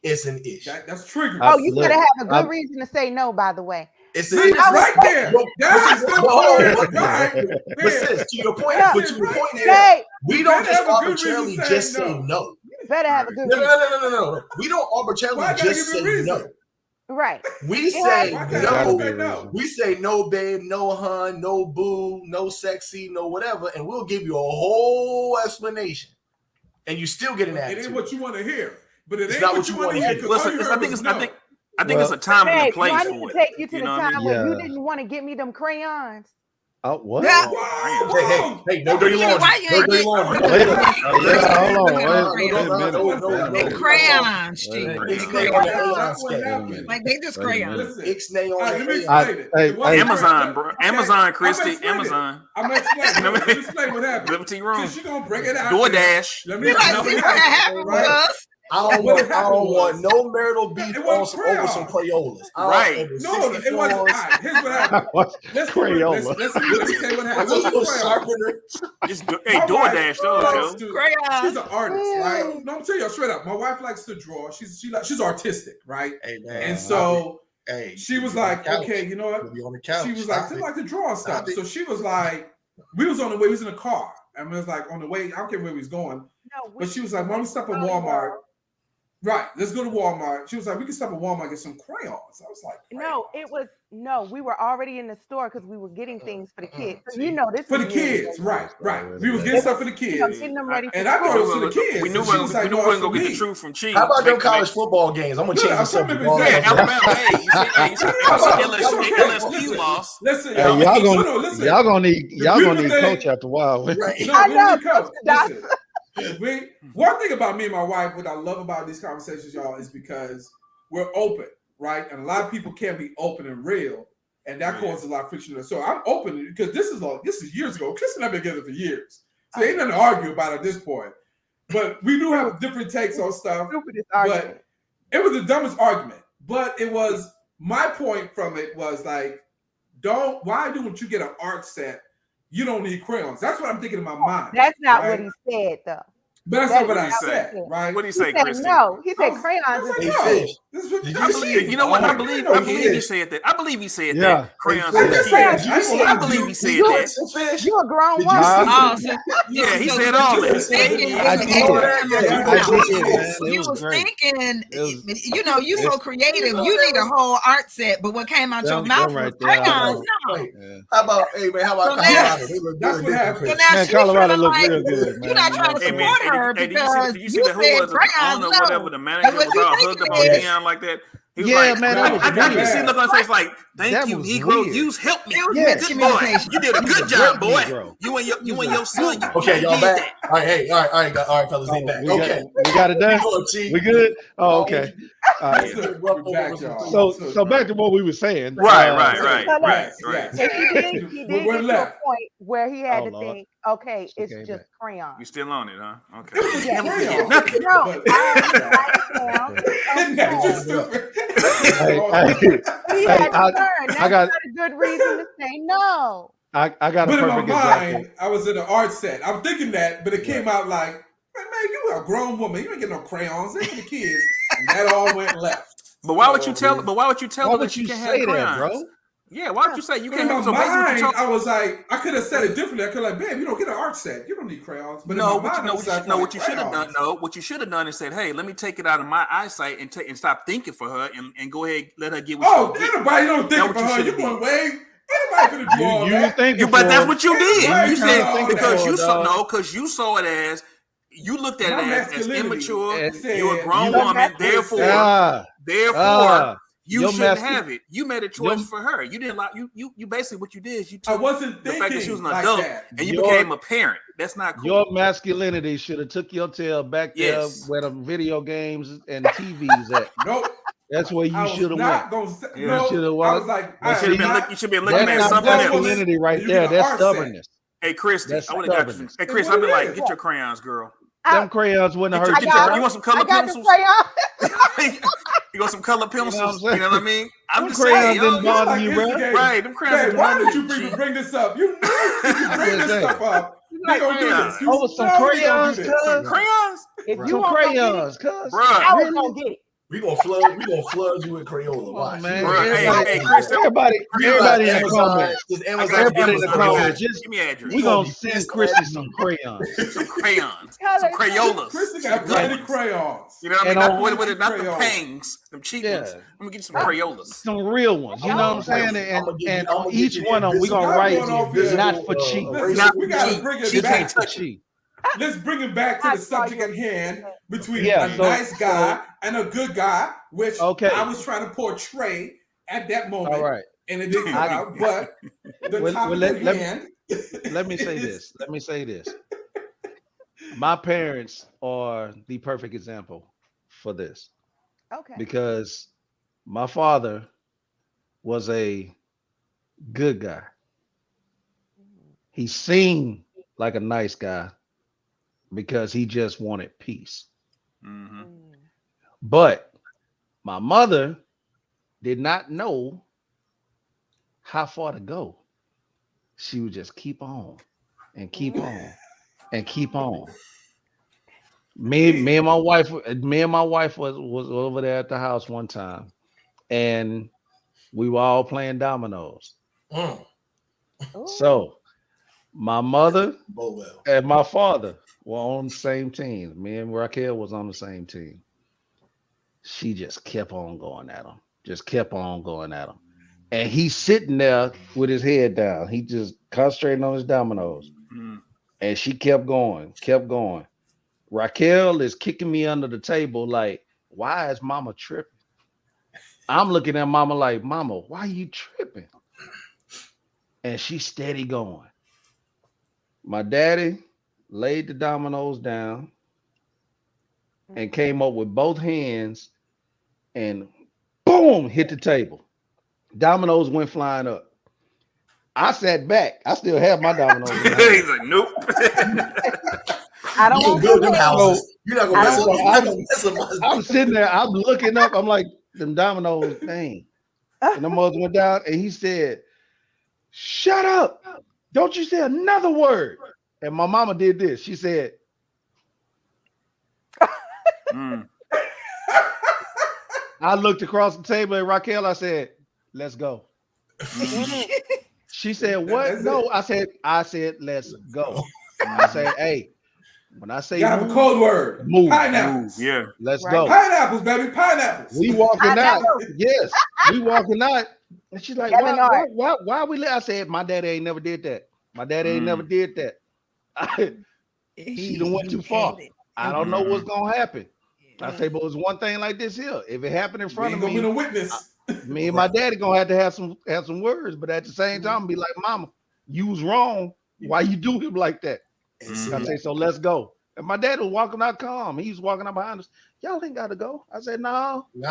it's an issue. That's triggering. Oh, you gotta have a good reason to say no. By the way, it's right there. But sis, to your point, is we don't just arbitrarily just say no. Better have a good reason. No. We don't arbitrarily just say no. Right. We say no. We say no, babe, no, hun, no, boo, no, sexy, no, whatever, and we'll give you a whole explanation, and you still get an attitude. It ain't what you want to hear, but it ain't not what you want to hear. Listen, I think it's a time and a place I for need it. to take you to the time when you Yeah. didn't want to get me them crayons. Oh, what? Hey, no dirty laundry. No dirty laundry. Hold on. They crayons, like they just crayons. Amazon, bro. Amazon, Christy. Amazon. I'm gonna explain what happened. Liberty Room. She gonna break it out. DoorDash. Let me see what happened with us. I don't want no marital beef it wasn't over some crayons. Crayolas. Right. No, it wasn't. All right, here's what happened. Let's Crayola. let me tell you what happened. With It wasn't sharpener. Just My wife DoorDash those, likes yo. to- Crayons. She's an artist, right? No, I'm telling you straight up. My wife likes to draw. She's artistic, right? Hey man. And so hey, she was be on the like, couch. okay, you know what? You'll be on the couch. She was Stop like, it. I like to draw and stuff. Stop it. So she was like, we was on the way, we was in a car. And we was like on the way, I don't care where we was going. No, But she was like, Mom, we stop at Walmart. Right, let's go to Walmart. She was like, we can stop at Walmart and get some crayons. I was like, we were already in the store because we were getting things for the kids. So this for is the kids, right. We was getting stuff for the kids. Getting them ready for And I thought it was school. for the kids. We knew So she was like, we no, were it's gonna for get the me. truth from Cheese. How about them college football games? I'm gonna change the subject. Yeah, Alabama. Hey, you said LSU lost. Listen, Hey, y'all gonna need beautiful coach after a while. Right. No, I we know, need coach. Coach Listen, one thing about me and my wife, what I love about these conversations, y'all, is because we're open, right? And a lot of people can't be open and real, and that causes a lot of friction. So I'm open because this is years ago. Chris and I've been together for years, so ain't nothing to argue about at this point. But we do have different takes on stuff. But it was the dumbest argument. But it was my point from it was like, why don't you get an art set? You don't need crayons. That's what I'm thinking in my mind. That's not what he said, though. But that's not what I said, right? What do you say, Christy? No, he said crayons. You know what? I believe he said that. I believe he said that. Crayons. I believe he said that. You're a grown woman. Yeah, he said all that. You was thinking, you so creative. You need a whole art set, but what came out your mouth was crayons. No. How about Colorado? That's what happened. So now Man, she Colorado feeling look like real good, man. you're not trying to support her because did you see that who said was the owner, crayons. whatever, the manager was all hugged up on Deion like that? He was like, man, I can see look on his face like, thank you, Negro. Weird. You helped me. Yes. Boy, you did a good job, boy. You and your son. Okay, y'all back. All right, all right, fellas, they back. Okay, we got it done. We good? Oh, okay. All right. So back to what we were saying. Right. He did get to a point where he had to think, okay, it's just crayons. You still on it, huh? Okay. No, he had to learn. That's not a good reason to say no. I got a but perfect in my mind, example. I was in an art set. I'm thinking that, but it came out like, man, you a grown woman. You ain't get no crayons. They're for the kids. And that all went left. But why would you tell? But why would you tell Why her would that she you can say have crayons, that, bro? Yeah, why would you say you But can't in have? my So basically, mind, I was like, I could have said it differently. I could have like, babe, you don't get an art set. You don't need crayons. But no, in my mind, what you should have done. No, what you should have done is said, hey, let me take it out of my eyesight and stop thinking for her and go ahead, let her get what she get. Anybody don't think for her. You want wave? Anybody finna do all that? But that's what you did. Right, You said because you saw because you saw it as you looked at it as immature. You're a grown you woman, therefore you shouldn't have it. You made a choice for her. You didn't like you basically what you did is you took I wasn't the thinking fact that she was an like adult that. and you became a parent. That's not cool. Your masculinity should have took your tail back there where the video games and TVs at. Nope. That's where you should have went. No, should have I was like, you should be looking at that's something else. masculinity right there. That's stubbornness. Hey, Christy, That's I would have got you. stubbornness. Hey, Chris, I've been like, get your crayons, girl. Them crayons wouldn't hurt you. You want some color pencils? You want some color pencils? You know what I mean? I'm just saying, didn't bother you, bro. Right? Them crayons. Why did you bring this up? You knew if you bring this stuff up, they gonna do this. Oh, some crayons, cuz. Crayons? If Some crayons, cuz. I was gonna get it. We gonna flood you with Crayola. Watch, man. Hey, Chris, everybody in the comments. Everybody in the comments. Just give me an address. We gonna send Chrissy some crayons. Some Crayolas. Chrissy got plenty crayons. You know what I mean? Not the pangs, them cheap ones. I'm gonna get you some Crayolas. Some real ones. You know what I'm saying? And on each one of them, we gonna write not for cheap. We gotta bring it back. Cheap. Let's bring it back to the subject at hand between a nice guy and a good guy, which I was trying to portray at that moment. All right. And it didn't come out. But the topic at hand. Let me say this. Let me say this. My parents are the perfect example for this. Okay. Because my father was a good guy. He seemed like a nice guy because he just wanted peace. Mm-hmm. But my mother did not know how far to go. She would just keep on and keep on and keep on. Me and my wife was over there at the house one time, and we were all playing dominoes. So my mother and my father were on the same team. Me and Raquel was on the same team. She just kept on going at him. Just kept on going at him. And he's sitting there with his head down. He just concentrating on his dominoes. And she kept going, kept going. Raquel is kicking me under the table like, why is mama tripping? I'm looking at mama like, mama, why are you tripping? And she's steady going. My daddy laid the dominoes down and came up with both hands and boom, hit the table. Dominoes went flying up. I sat back. I still have my dominoes. He's like, nope. I don't want build them to houses. You're not gonna mess them. I'm sitting there. I'm looking up. I'm like, them dominoes, dang. And the mother went down, and he said, "Shut up! Don't you say another word." And my mama did this. She said, I looked across the table at Raquel. I said, "Let's go." She said, "What?" No, I said, "Let's go." I said, "Hey, when I say you have a code word. Move. Pineapples. Yeah. Let's go." Pineapples, baby. Pineapples. We walking out. Yes, we walking out. And she's like, why we let? I said, my daddy ain't never did that. My daddy ain't never did that. She done went too far. I don't know what's gonna happen. I say, but it's one thing like this here. If it happened in front of me, be the witness. Me and my daddy gonna have to have some words, but at the same time, be like, mama, you was wrong. Why you do him like that? I say, so let's go. And my dad was walking out calm. He was walking out behind us. Y'all ain't gotta go. I said, no. We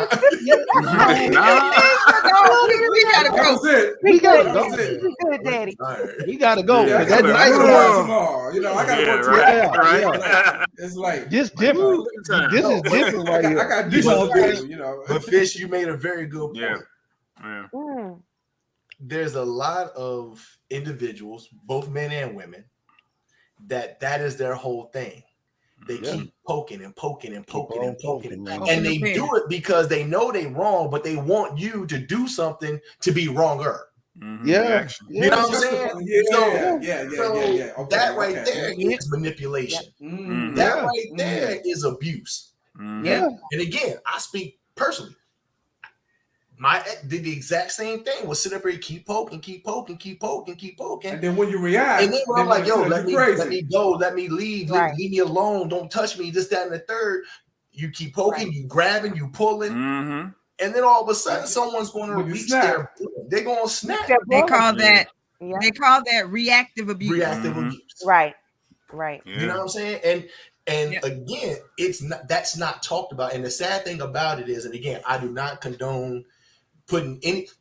gotta go. We gotta go. Good, Daddy. We gotta go. Yeah, That night tomorrow. You know, I gotta work tomorrow. right. It's like this different. This is different right here. I got dishes to do, you know. But Fish, you made a very good point. Yeah. There's a lot of individuals, both men and women, that is their whole thing. They keep poking and poking and poking and poking. And they do it because they know they wrong, but they want you to do something to be wronger. Yeah. You know what I'm saying? Yeah. Okay, that right there is manipulation. That right there is abuse. Yeah. And again, I speak personally. My ex did the exact same thing. Was sit up here, keep poking. And then when you react, and then when I'm like, yo, let me go, let me leave, leave me alone, don't touch me, this, that, and the third. You keep poking, you grabbing, you pulling, and then all of a sudden someone's going to reach they're going to snap. They call that reactive abuse. Reactive abuse. Right. You know what I'm saying? And again, that's not talked about. And the sad thing about it is, and again, I do not condone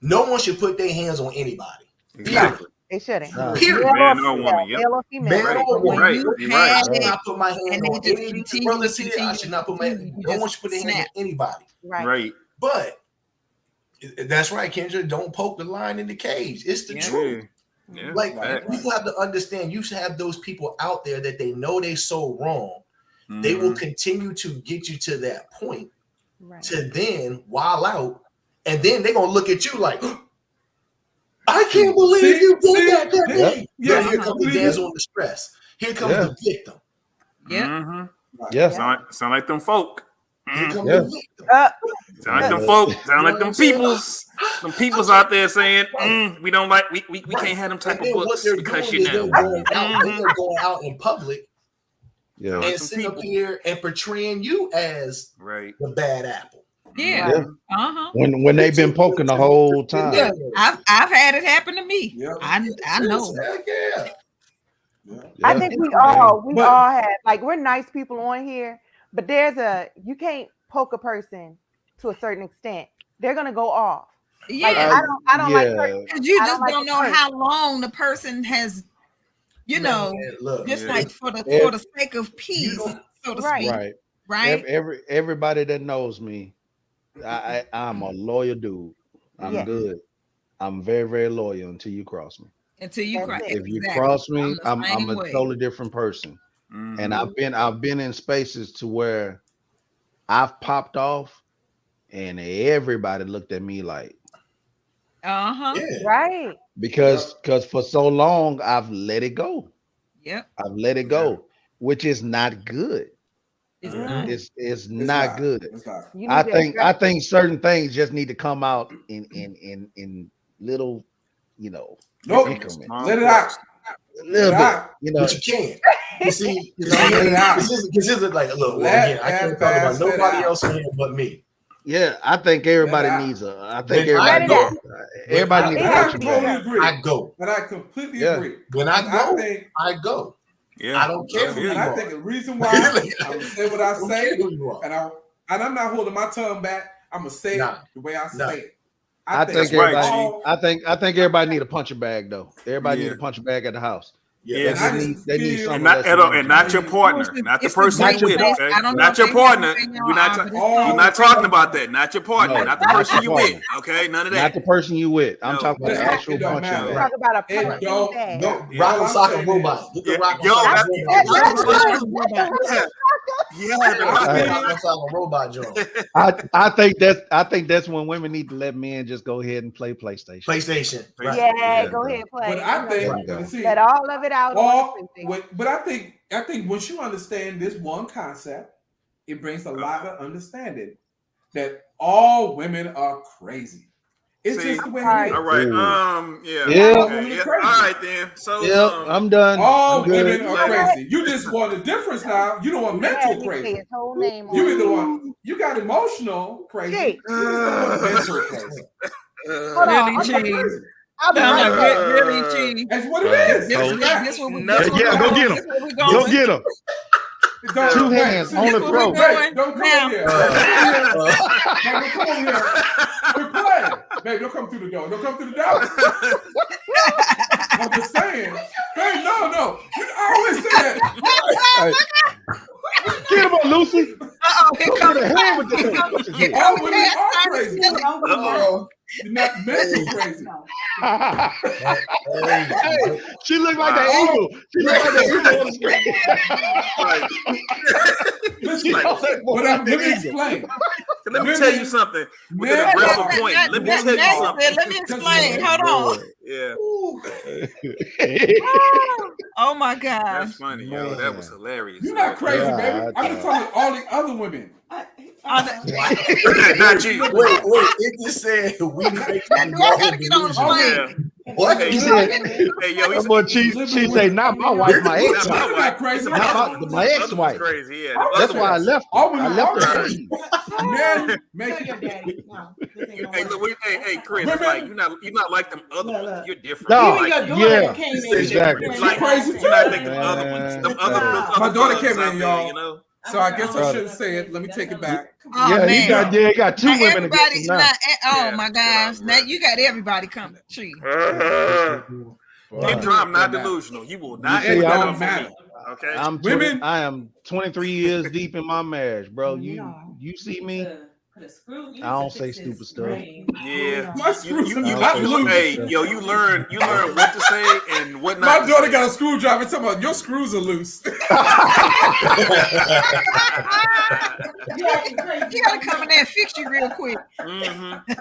no one should put their hands on anybody. Exactly. It shouldn't. Period. Man or woman. Male or female. Man or woman. Right. I should not put my hands on any brothers here. I should not put my hands. No one should put their hands on anybody. Right. But that's right, Kendra. Don't poke the line in the cage. It's the truth. Yeah. Like people have to understand. You should have those people out there that they know they so wrong. They will continue to get you to that point to then while out. And then they're going to look at you like, I can't believe you did that. Yeah, here comes the dance on the stress. Here comes the victim. Sound like them folk. Here comes the victim. Sound like them folk. Sound like them peoples. Some peoples out there saying, we don't like, we can't have them type of books because you know. They're going out in public and sitting up here and portraying you as the bad apple. Yeah. When they've been poking the whole time. Yeah. I've had it happen to me. Yeah. I know. I think we all have, like, we're nice people on here, but you can't poke a person to a certain extent. They're gonna go off. Yeah. Like, I don't like because you just don't know how long the person has, just like for the sake of peace, so to speak. Right. right? Everybody that knows me, I'm a loyal dude. I'm Yes. good. I'm very, very loyal until you cross me. Until you That's cry. it. If you Exactly. cross me, the I'm same a way. totally different person. Mhm. And I've been in spaces to where I've popped off and everybody looked at me like, Uh-huh. Yeah. Right. because for so long I've let it go. Yep. I've let it go, which is not good. It's Mhm. not. It's not good. It's not. You I need to think address certain things just need to come out in little, Nope. increments. Small Let it parts. out. A Let little it bit. out. But you can't. You see, Let it out. this is like, look, well, Let again, I can't that talk about bastard nobody out. else in here but me. Yeah, I think everybody Let it needs out. I think When I Let everybody it go, out. needs when everybody I, needs It And to has I punch to a be totally bag. addressed. agree. I go. And I completely Yeah. agree. When I And go, I think, I go. Yeah. I don't care I who feel you and I are. think the reason why I'm gonna say what I I don't say, care who you are. and I'm not holding my tongue back. I'm gonna say Nah. it the way I Nah. say it. I think That's right, everybody. G. I think everybody need a puncher bag though. Everybody need Yeah. a puncher bag at the house. Yeah. And Yes. I just They need feel some And of not that some and not your energy. partner, not the It's the person you Not your with. place. Okay, I don't know not if your they have partner. anything We're on, not. but it's all- We're called not talking about that. Not your partner, No, not the not person your you with. partner. Okay, none of Not that. the person you with. I'm No. talking about Listen, an it actual don't punching matter. You bag. talk about a It punching don't bag. No, Yeah. All Rock'em I'm Sock'em saying Robot. is, Get the Yeah, Rock'em yo, Sock'em that's Robot. That's Rock'em good. Sock'em. Get the Yeah, yeah, the I Rock'em think Rock'em Sock'em Robot joint. I think that's when women need to let men just go ahead and play PlayStation. PlayStation. Right. Yeah, Yeah. go ahead, play. but I You think, know, Right. but see, let all of it out on all the PlayStation. but I think once you understand this one concept, it brings a lot of understanding that all women are crazy. It's See, just the way Sorry. it all is. right. Ooh. Yeah. Yeah. All Okay. women are Yeah. crazy. All right then. So, Yep, I'm done. All I'm good. women are Like- crazy. You just want the difference now. You don't want He had mental me say crazy. his whole name You on either it. want you got emotional crazy. Jake. You just don't want mental crazy. Hold on. Really, I'm Cheese. Crazy. I'll be Sound right like back. really, Cheese. That's what it is. This, It's Coach. this what we No. this what Yeah, we go going. get him. This what we Go going. get him. Don't, Two babe, hands see, on this the what throat. we doing. Don't come Now. over here. Babe, don't come over here. Uh, We're playing. Babe, don't come through the door. Don't come through the door. I'm just saying. Babe, no. You always say that. Get him on, Lucy. Here Go comes to the head with the Here head. All comes women the are time to crazy. steal it. Uh-oh. You're not mental crazy. Hey, she looked like the Wow. eagle. She looked like the eagle on the screen. Listen, She on that boy like let the me eagle. explain. Let me tell you something with an Men aggressive are- point. Let me Now- tell you now something. said, let me explain. Hold on. Yeah, Oh my that's gosh. funny, yo. That was hilarious. You're not crazy, Yeah, baby. I'm just talking all the other women. Not you. wait, it just said we make Now, you do I more gotta get on the delusional. plane? Yeah. What? Hey, He said, hey, yo, that boy, she say, not my wife, my not ex-wife. my You're wife. not crazy. It's Not other my ones. ex-wife. Other ones crazy. Yeah, I'm the That's other why I ones. left her. All women I left are her. crazy. Men make it. Hey, look, hey, Chris, it's like you're not like them other ones. You're different. No, Like, yeah, exactly. She's Like, crazy you're not too. like them other ones. Them Man, other, hey. those other My daughter thugs came out in, there, y'all. you know. So I guess I Brother. shouldn't say it. Let me take it back. Oh Yeah, man. he got two Now women against everybody's him now. not. Oh Yeah, my chill gosh! out, Now bro. you got everybody coming. Tree. Kendra, I'm not delusional. You will not see, put that I'm- up for me. Okay. Women- I am 23 years deep in my marriage, bro. You see me? I don't say stupid stuff. Yeah. My screws are I don't not say loose. Hey, yo, you learn what to say and what not My to daughter say. got a screwdriver talking about your screws are loose. You gotta come in there and fix you real quick. Mm-hmm.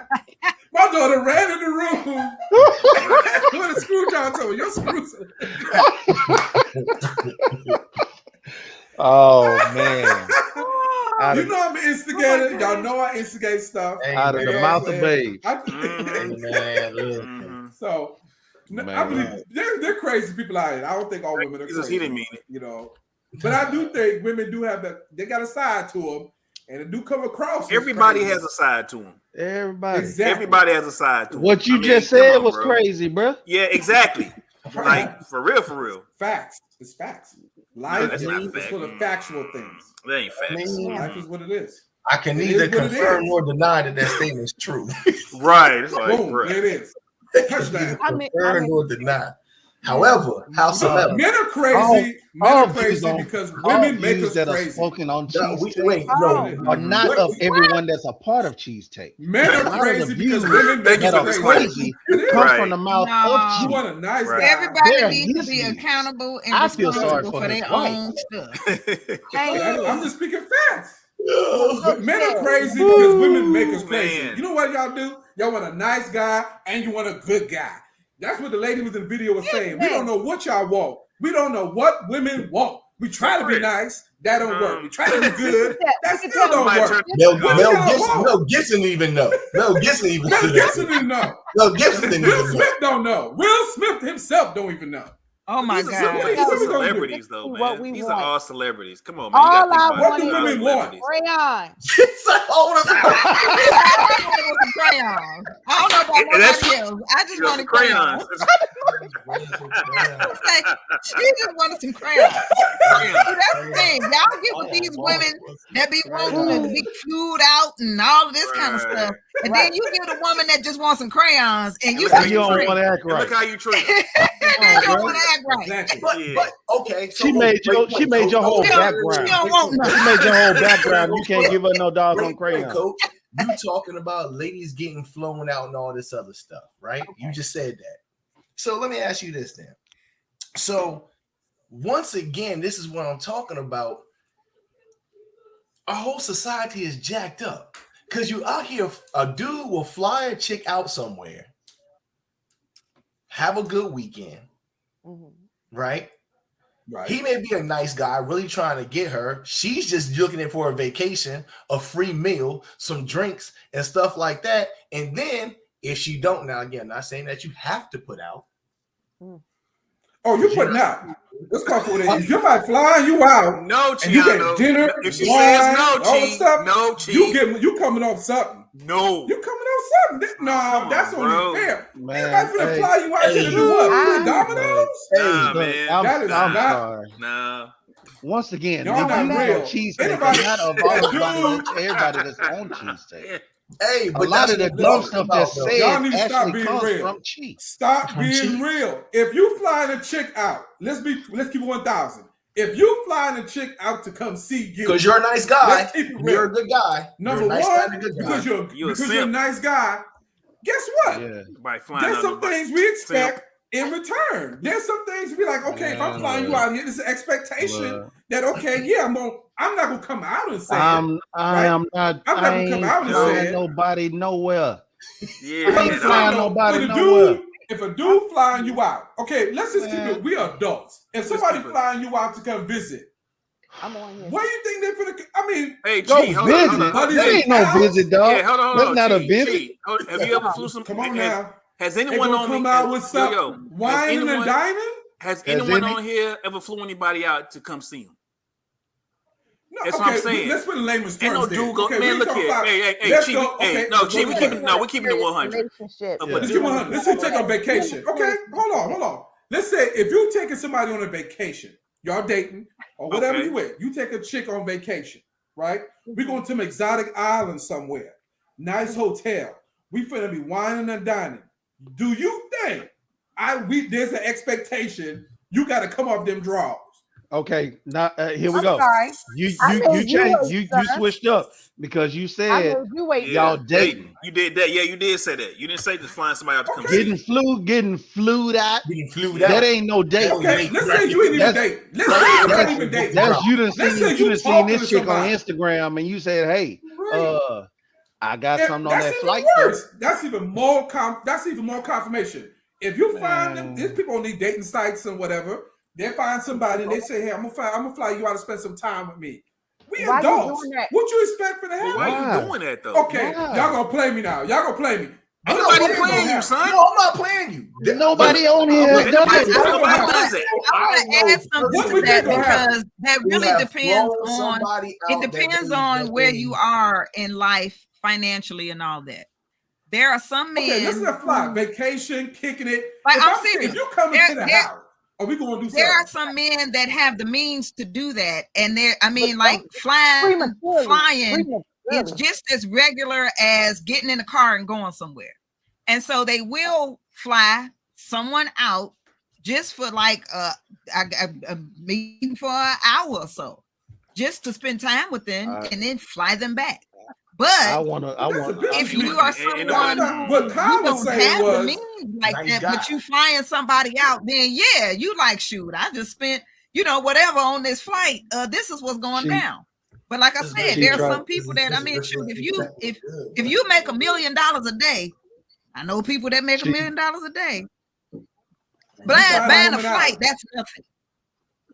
My daughter ran in the room with a screwdriver told me your screws are Oh man. Out You of, know I'm an instigator. Y'all know I instigate stuff. out of You the know mouth what I'm of saying? babes. Mm-hmm. So I Man. believe they're crazy people out here. I don't think all women are Jesus, crazy. he didn't mean it. You know, but I do think women do have they got a side to them, and it do come across. as Everybody crazy. has a side to him. Everybody. Exactly. Everybody has a side to him. What you I mean, just come said on, was bro. crazy, bro. Yeah, exactly. Like for real. Facts. It's facts. No, Life that's is not fact. full of factual things. That ain't facts. Life is what it is. I can It neither is what it confirm is. nor deny that statement is true. Right. It's like, Boom. bro. There it is. Touchdown. Confirm nor deny. Howsoever, men are crazy. Men are crazy because women make us that crazy. are spoken on no, Cheestake no, are not What- of everyone that's a part of Cheestake. Men A are lot of crazy the because views women make Thank you us that for are explaining. crazy It is. come Right. from the mouth No. of You Cheese. want a nice Right. guy. Everybody They're needs to his be views. accountable and I feel sorry responsible for for his their wife. own stuff. I'm just speaking facts. Look, Men are Sid, crazy because women make us Ooh, crazy. man. You know what y'all do? Y'all want a nice guy and you want a good guy. That's what the lady with the video was saying. We don't know what y'all want. We don't know what women want. We try to be nice. That don't work. We try to be good. That still don't work. Mel Gibson even know. Mel Gibson even Mel Gibson didn't know. Mel Gibson didn't Will even know. Smith don't know. Will Smith himself don't even know. Oh my These God. are What are we gonna celebrities, do? though, What man. we These want. are all celebrities. Come on, man. You all gotta think I about What it. do women want? Crayon. It's like, hold on. I just wanted some crayons. I don't know about And that's nobody else. I just wanted crayons. crayons. She just wanted some crayons. See, that's the thing. Y'all get with these women that be wanting to be flued out and all of this kind of stuff. And then you get a woman that just wants some crayons and you look how say You don't treat. want to act And right. look how you treat them. And then you don't want to act right. Exactly. But okay, so She made your whole She don't background. want She nothing. made your whole background. You can't give her no doggone Wait, crayon. Coach. You talking about ladies getting flown out and all this other stuff, right? Okay. You just said that. So let me ask you this then. So once again, this is what I'm talking about. Our whole society is jacked up because you out here, a dude will fly a chick out somewhere, have a good weekend, right? Right. He may be a nice guy, really trying to get her. She's just looking for a vacation, a free meal, some drinks, and stuff like that. And then if she don't, now again, not saying that you have to put out. Oh, you're putting out. Let's call for it. If somebody flying you out, No, and you get Chiano. dinner, If she wine, says no, all the Chi, stuff, no, Chi. you coming on something. No. You coming on something. No, Come that's on, only bro. fair. Man, Anybody finna hey, fly you out here to do what? Play dominoes? Nah, Look, man. That is I'm not- sorry. Nah. Once again, Y'all the not views real. on Cheestake Anybody- are not of everybody, Dude. everybody that's on Cheestake. Hey, A but lot that's of the what dumb we're stuff talking that's about, said Y'all need to stop actually being comes real. from Cheese. Stop From being cheese. real. If you flying a chick out, let's keep it 1,000. If you flying a chick out to come see you, because you're a nice guy, let's keep it and you're a real. good guy. Number you're a nice guy one, and a good guy. because you're You a a simp. nice guy. Guess what? Yeah. By flying There's out some the things we expect simp. in return. There's some things to be like, okay, if I'm Man, flying you look. out here, there's an expectation Look. that okay, yeah, I'm not gonna come out and say I right? am not. I'm not I gonna come ain't out and flying say it. nobody nowhere. Yeah, I ain't man. flying though, nobody if a nowhere. if a dude flying you out, okay, let's just keep Man. it. We are adults. If Let's somebody keep it. flying you out to come visit, I'm on here. what do you think they're finna? I mean, Hey, Go Chi, hold on, hold visit. on. That Hey, ain't no pals? visit, dog. Yeah, hold on, That's hold on. not a Chi, visit. Chi, have you ever flew some? come on now. Has They anyone gonna on come the out with some has whining and anyone dining? has Has anyone any- on here ever flew anybody out to come see him? No, That's okay, what I'm saying. let's put in layman's Ain't terms. no then. dude go, Okay, man. we Look talking here, about- hey, let's Chi, go- okay, no, let's Chi, go we to keeping that. we keeping it 100. Relationship. Of Yeah. a Let's dude. keep 100. Let's say take on vacation. Okay, hold on. Let's say if you taking somebody on a vacation, y'all dating or whatever Okay. you with, you take a chick on vacation, right? We going to some exotic island somewhere, nice hotel. We finna be whining and dining. Do you think there's an expectation you got to come off them draws? Okay, now here we I'm go. sorry. I made you changed. wait, You sir. switched up because you I said made you wait. y'all Yeah, dating. you did that. Yeah, you did say that. You didn't say just flying somebody out to come see getting flued out. Being flued That out. ain't no date. Okay, let's say you ain't even That's- dating. Let's say you don't even date. That's you done Let's seen say you you done seen talking this to chick on somebody. Instagram and you said, hey, Right. I got And something on that's that even flight. worse. That's even more confirmation. If you find them, Man. these people on these dating sites and whatever, they find somebody and they say, "Hey, I'm gonna fly you out to spend some time with me." We Why you adults. doing that? What you expect for the Well, happen? why Why? you doing that though? Okay, Why? y'all gonna play me now. Y'all gonna play me. Ain't What nobody is playing gonna you, happen? son. No, I'm not playing you. Nobody on here has Ain't done nobody, it. What nobody gonna does it. I want to add something What to we that think gonna happen? because that Who really have depends flown on somebody it out that depends they- on that where they- you are in life financially and all that. There are some men. Okay, let's not fly. Vacation, kicking it. Like, If I'm serious. If you coming to the There- house, are we gonna do There are something? some men that have the means to do that, and like Prematurely. flying is just as regular as getting in a car and going somewhere. And so they will fly someone out just for like a meeting for an hour or so, just to spend time with them and then fly them back. But if you are someone what Kyle you was don't saying have was the means like that, but you flying somebody out, then yeah, you like, shoot, I just spent, whatever on this flight. This is what's going down. But like I said, there are some people that, I mean, shoot, if you make $1 million a day, I know people that make $1 million a day. Buying a flight, that's nothing.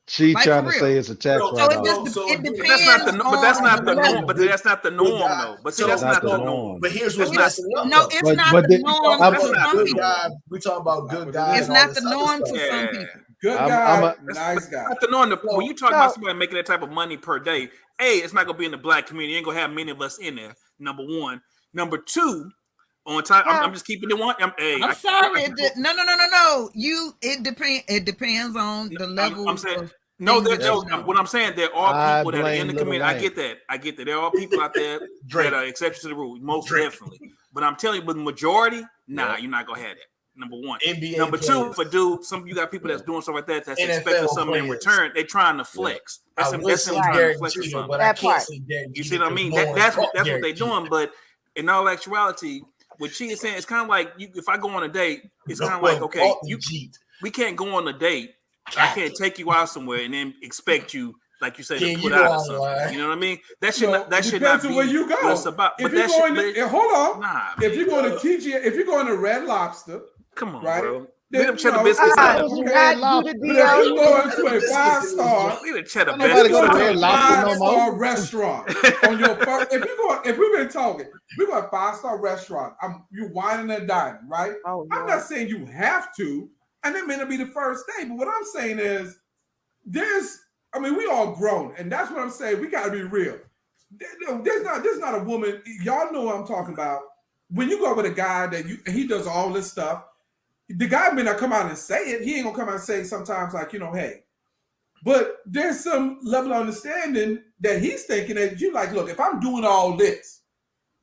She like trying to say it's a tax write-off. It depends. But that's not the norm. But that's not the norm, though. But see, that's not the norm. But here's what's messing up. No, it's not the norm to some people. We talking about good guys. It's not the norm to some people. Good guy, nice guy. Not the norm. When you talk about somebody making that type of money per day, it's not gonna be in the black community. Ain't gonna have many of us in there. Number one. Number two. On time, I'm just keeping it one. I'm sorry. No. It depends on the level. I'm saying. What I'm saying, there are people that are in the community. I get that. There are people out there that are exceptions to the rule, most definitely. But I'm telling you, but the majority, you're not gonna have that. Number one. Number two, for dudes, you got people that's doing stuff like that that's expecting something in return. They're trying to flex. That's them trying to flex or something. That part. You see what I mean? That's what they're doing. But in all actuality, what she is saying, it's kind of like if I go on a date, it's kind of like, okay, we can't go on a date. I can't take you out somewhere and then expect you, like you said, to put out or something. You know what I mean? That should not be where you go. What it's about. If you're going to, hold on. If you're going to TGI, if you're going to Red Lobster, come on, right? bro. Leave them cheddar biscuits out of it. If you're going to a 5-star, leave the cheddar biscuits out of it. 5-star restaurant on your first. If we've been talking, we go to a 5-star restaurant. You whining and dining, right? Oh, I'm not saying you have to. And it may not be the first day, but what I'm saying is we all grown, and that's what I'm saying. We got to be real. There's not a woman. Y'all know what I'm talking about. When you go with a guy that he does all this stuff, the guy may not come out and say it. He ain't gonna come out and say sometimes like, hey. But there's some level of understanding that he's thinking that you like, look, if I'm doing all this,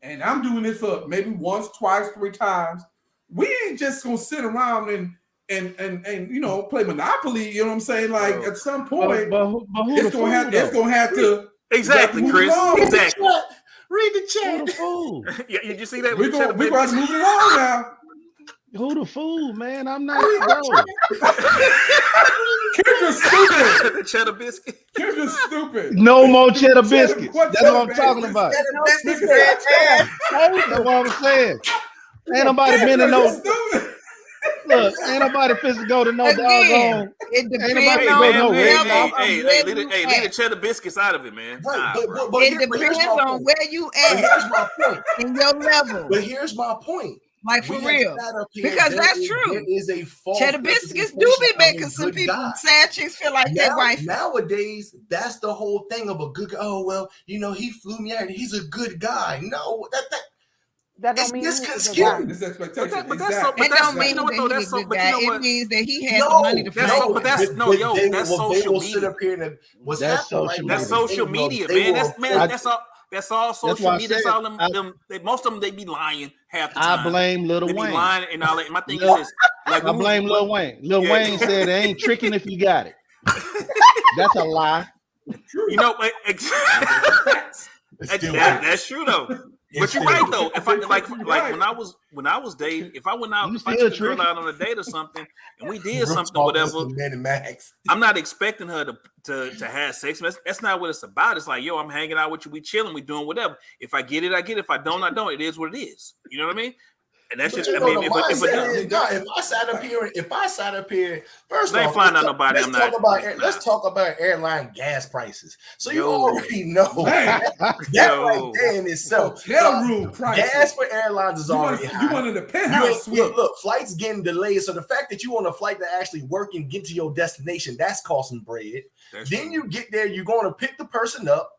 and I'm doing this for maybe once, twice, 3 times, we ain't just gonna sit around and play Monopoly, you know what I'm saying? Like at some point, it's gonna have to exactly, Chris. Exactly. Read the chat. Yeah, you see that? We're going to move it on now. Who the fool, man? I'm not, bro. Kendra's stupid. Cheddar biscuit. Kendra's stupid. No more cheddar biscuits. That's what I'm talking about. That's what I'm saying. Ain't nobody been to no. Look, ain't nobody fit to go to no doggone. It depends on leave the cheddar biscuits out of it, man. Right, but it depends on where you at. Here's my point. In your level. But here's my point. Like for real, because that's true. There is a false cheddar biscuits do be making some people sad chicks feel like that wife. Nowadays, that's the whole thing of a good guy. Oh well, he flew me out. He's a good guy. No, that don't mean this expectation. It don't mean that he's a good guy. It means that he has the money to fly. But that's social media. That's social media, man. That's all social media. That's all them. Most of them they be lying half the time. I blame Lil Wayne. Be lying and all that. My thing is this. Like I blame Lil Wayne. Lil Wayne said they ain't tricking if you got it. That's a lie. You know, that's true though. But you're right though. If I like when I was dating, if I went out, if I took a girl out on a date or something, and we did something, whatever, I'm not expecting her to have sex. That's not what it's about. It's like, yo, I'm hanging out with you, we chilling, we doing whatever. If I get it, I get it. If I don't, I don't. It is what it is. You know what I mean? And that's just, if I sat up here, first they ain't flying out nobody. Let's talk about airline gas prices. So you already know that right there in itself. Hotel room prices. Gas for airlines is already high. You wanted the penthouse suite. Look, flights getting delayed. So the fact that you want a flight to actually work and get to your destination, that's costing bread. Then you get there, you're going to pick the person up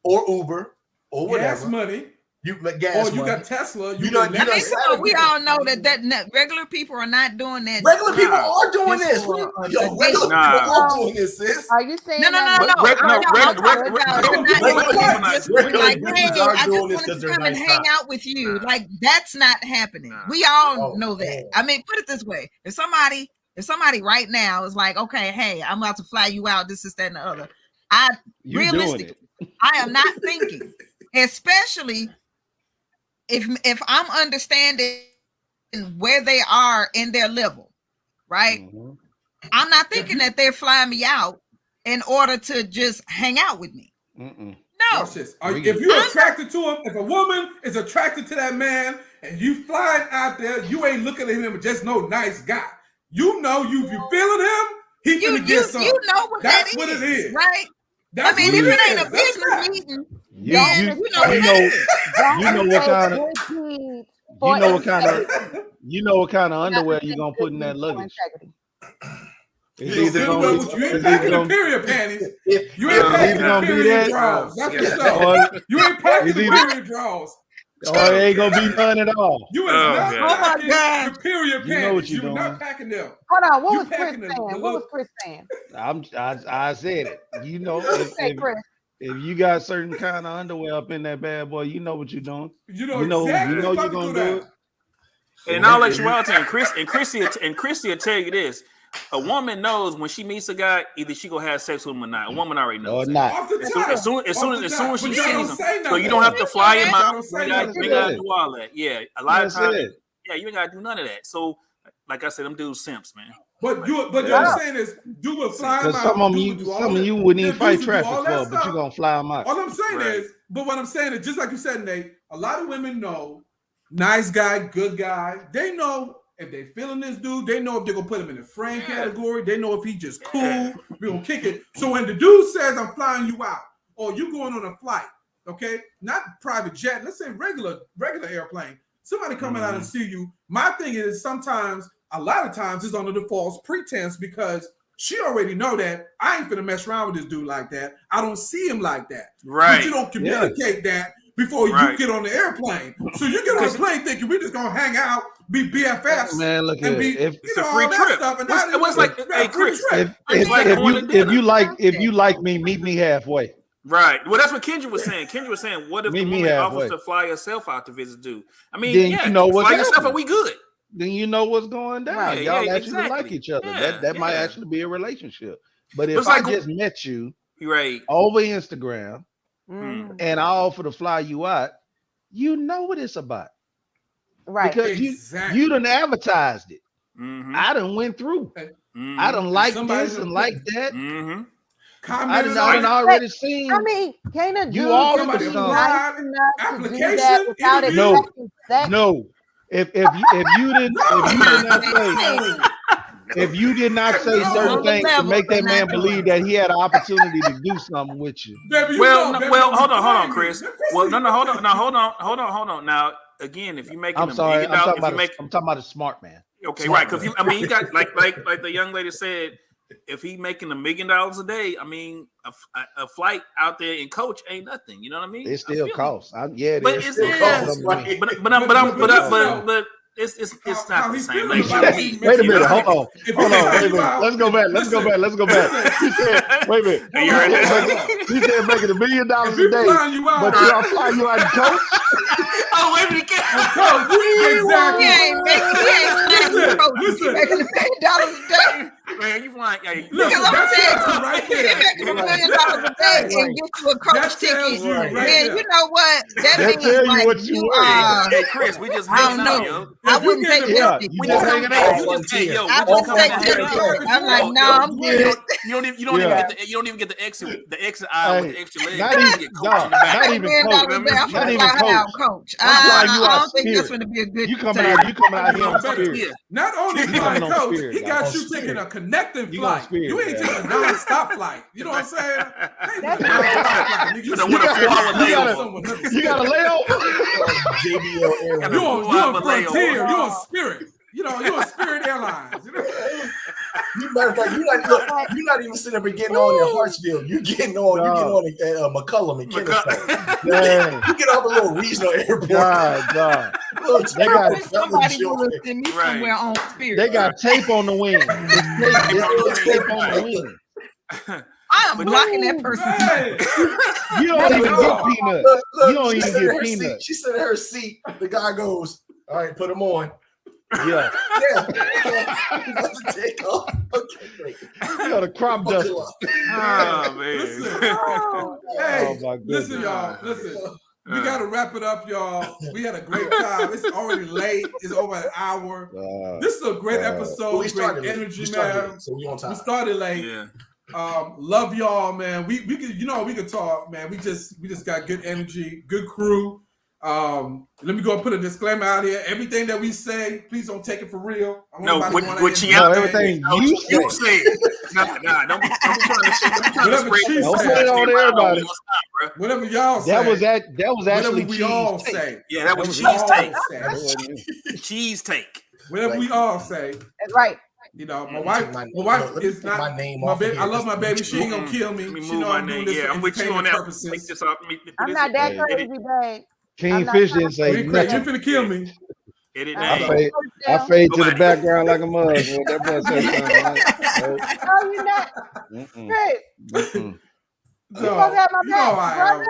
or Uber or whatever. Gas money. You gas you got Tesla. We all know that regular people are not doing that. Regular people are doing this. Regular people are doing this, sis. Are you saying no? Like, hey, I just want to come and hang out with you. Like, that's not happening. We all know that. I mean, put it this way: if somebody If somebody right now is like, okay, hey, I'm about to fly you out, this, that, and the other. Realistically, I am not thinking, especially if I'm understanding where they are in their level, right? Mm-hmm. I'm not thinking that they're flying me out in order to just hang out with me. Mm-mm. No. If you're attracted to him, if a woman is attracted to that man and you flying out there, you ain't looking at him as just no nice guy. You know, you feeling him, he finna get something. You know what that's what it is, right? That's if it ain't a business meeting, you know what kind of underwear you're gonna put in that luggage. You ain't packing the period panties. You ain't packing the period draws. That's for sure. You ain't packing the period draws. Oh, it ain't gonna be none at all. You is not packing the period panties. You're not packing them. Hold on, what was Chris saying? What was Chris saying? I said it. You know, if you got certain kind of underwear up in that bad boy, you know what you're doing. You know you're gonna do it. And I'll let you out and Chrissy will tell you this. A woman knows when she meets a guy, either she gonna have sex with him or not. A woman already knows. Or not. As soon as she sees him, so you don't have to fly him out. You gotta do all that. Yeah, a lot of times. Yeah, you ain't gotta do none of that. So, like I said, them dudes simps, man. But what I'm saying is, do what fly them out. Some of you wouldn't even fight traffic for, but you gonna fly them out. All I'm saying is, what I'm saying is, just like you said, Nate, a lot of women know, nice guy, good guy. They know. If they feeling this dude, they know if they're gonna put him in the frame category. They know if he just cool, we gonna kick it. So when the dude says I'm flying you out, or you going on a flight, okay, not private jet, let's say regular airplane, somebody coming out and see you. My thing is a lot of times it's under the false pretense because she already know that I ain't finna mess around with this dude like that. I don't see him like that. Right. But you don't communicate that before you get on the airplane. So you get on the plane thinking we're just gonna hang out, be BFFs, man. Look and be it's a free trip. It was like, hey Chris, if you like me, meet me halfway. Right. Well, that's what Kendra was saying. Kendra was saying, what if the woman offers to fly herself out to visit dude? I mean, then you know fly yourself, are we good? Then you know what's going down. Right, Y'all actually like each other. That might actually be a relationship. But if I just met you over Instagram. And I offer to fly you out, you know what it's about. Right. Because you done advertised it. Mm-hmm. I done went through. Mm-hmm. I done like this and like that. Mm-hmm. I done already seen. I mean, can't a you all nice application to do that without no. If you did not say certain things to make that man believe that he had an opportunity to do something with you. Hold on, Chris. Well, hold on. Now, again, if you make I'm talking about a smart man. Okay, smart right? Because you got like the young lady said, if he making $1 million a day, I mean, a flight out there in coach ain't nothing. You know what I mean? It still costs. It but it's not the same. Like, wait a minute, hold on. Let's go back. He said, wait a minute. He said making $1 million a day, but y'all fly you out in coach. Oh, wait a minute. Exactly. He ain't making $1 million a day. Man, you flying? Look, that's it right there. $1 million a day and get you a coach ticket. Man, you know what? That means like you are. Hey, Chris, we just I don't know. I wouldn't take that. We just hanging out. I wouldn't take that. I'm like, no, I'm good. You don't even get the exit aisle with the extra leg. Not even coach. I don't think that's going to be a good. You coming out here on spirit. Not only coach, he got you taking a connecting flight. You ain't taking a non-stop flight. You know what I'm saying? You got a layover. You're on Frontier. You're on Spirit. You're on Spirit Airlines. Matter of fact, you're not even sitting up and getting on in Hartsville. You're getting on at McCullum and Kennesaw. You get off a little regional airport. God. Somebody will send me somewhere on Spirit. They got tape on the wing. Tape on the wing. I am blocking that person. You don't even get peanuts. You don't even get peanuts. She said in her seat, the guy goes, all right, put them on. Yeah. He wants to take off. Okay, great. You got a crop duster. Oh man. Listen. Oh, Hey, Oh, my goodness. listen, y'all. Listen. We gotta wrap it up, y'all. We had a great time. It's already late. It's over an hour. This is a great episode. We started great late. energy, We started man. late, so we on time. We started late. Yeah. Love y'all, man. We could, we could talk, man. We just got good energy, good crew. Let me go and put a disclaimer out here. Everything that we say, please don't take it for real. No, what you everything you say. Nah, don't be trying to spread. Don't put it on everybody. Whatever y'all say. That was actually whatever we all say. Yeah, that was Cheestake. Cheestake. Whatever we all say. that's right. You know, my wife is not my name. My baby, I love my baby. She ain't gonna kill me. Let me She move know my I'm doing name. this Yeah, for I'm with you on entertainment that. Take purposes. this off. I'm not that crazy, babe. Kingfish didn't say You ain't nothing. finna kill me. Edit I name. fade to the background like a mug. When that boy said something. No, you're not. Great. Mm-mm. You supposed to have my back, brother.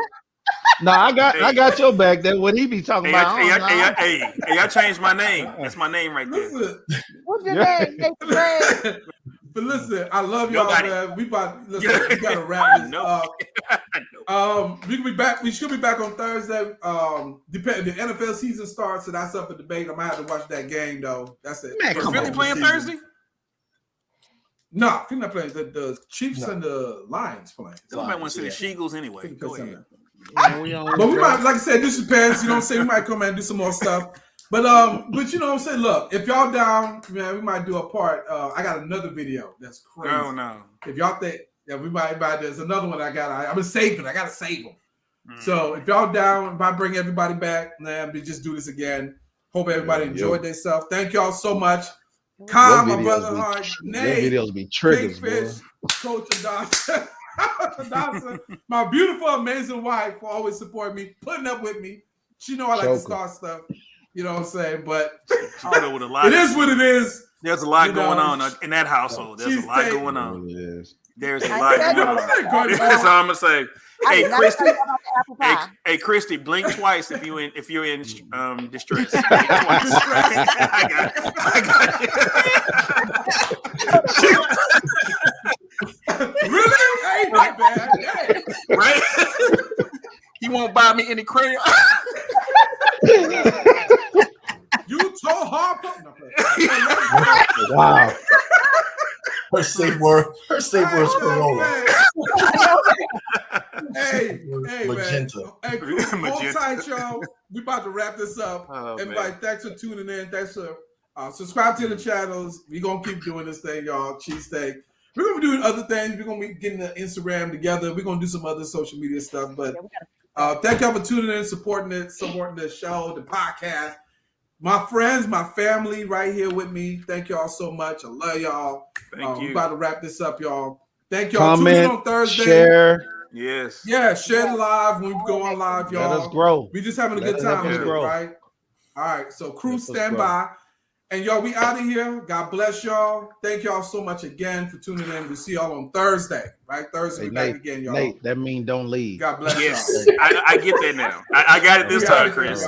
No, I got your back. That's what he be talking about. Hey, I changed my name. That's my name right there. Listen, What's your name? Greg? but listen, I love y'all, Nobody. man. We gotta wrap this up. We can be back. We should be back on Thursday. The NFL season starts, so that's up for debate. I might have to watch that game though. That's it. Man, is Philly playing Thursday? No, Philly not playing. The Chiefs and the Lions playing. You might want to see the Sheagles anyway. Go ahead. But we might, like I said, this depends. You know what I'm saying? We might come and do some more stuff. But you know what I'm saying? Look, if y'all down, man, we might do a part. I got another video that's crazy. No. If y'all think, we might. There's another one I got. I'm gonna save it. I gotta save them. So if y'all down, if I bring everybody back, man, we just do this again. Hope everybody enjoyed themselves. Thank y'all so much. Kyle, my brother, Hard, Nate, videos be triggers, Kingfish, Coach Adoption. My beautiful, amazing wife for always supporting me, putting up with me. She know I like to start stuff. You know what I'm saying? But it is what it is. There's a lot going on in that household. There's a lot going on. There's a lot going on. That's all I'm gonna say. Hey, Christy. Hey, Christy, blink twice if you're in distress. Blink twice. I got it. Really? Hey, not bad. Hey. Right? He won't buy me any crayon. You told Harper. Wow. Her safe word is Corolla. Hey, Magenta. man. Hey, hold tight, y'all. We about to wrap this up. Everybody, thanks for tuning in. Thanks for subscribe to the channels. We're going to keep doing this thing, y'all. Cheestake. We're going to be doing other things. We're going to be getting the Instagram together. We're going to do some other social media stuff. But thank y'all for tuning in, supporting the show, the podcast. My friends, my family right here with me. Thank y'all so much. I love y'all. Thank you. We're about to wrap this up, y'all. Thank y'all. Comment, tune in on Thursday. Share. Yes. Yeah, share live when we go on live, y'all. Let us grow. We just having a good time with it, right? All right. So crew, stand by. And y'all, we out of here. God bless y'all. Thank y'all so much again for tuning in. We'll see y'all on Thursday, right? Thursday, we're back again, y'all. Nate, that mean don't leave. God bless Yes, y'all. I get that now. I got it this time, Chris.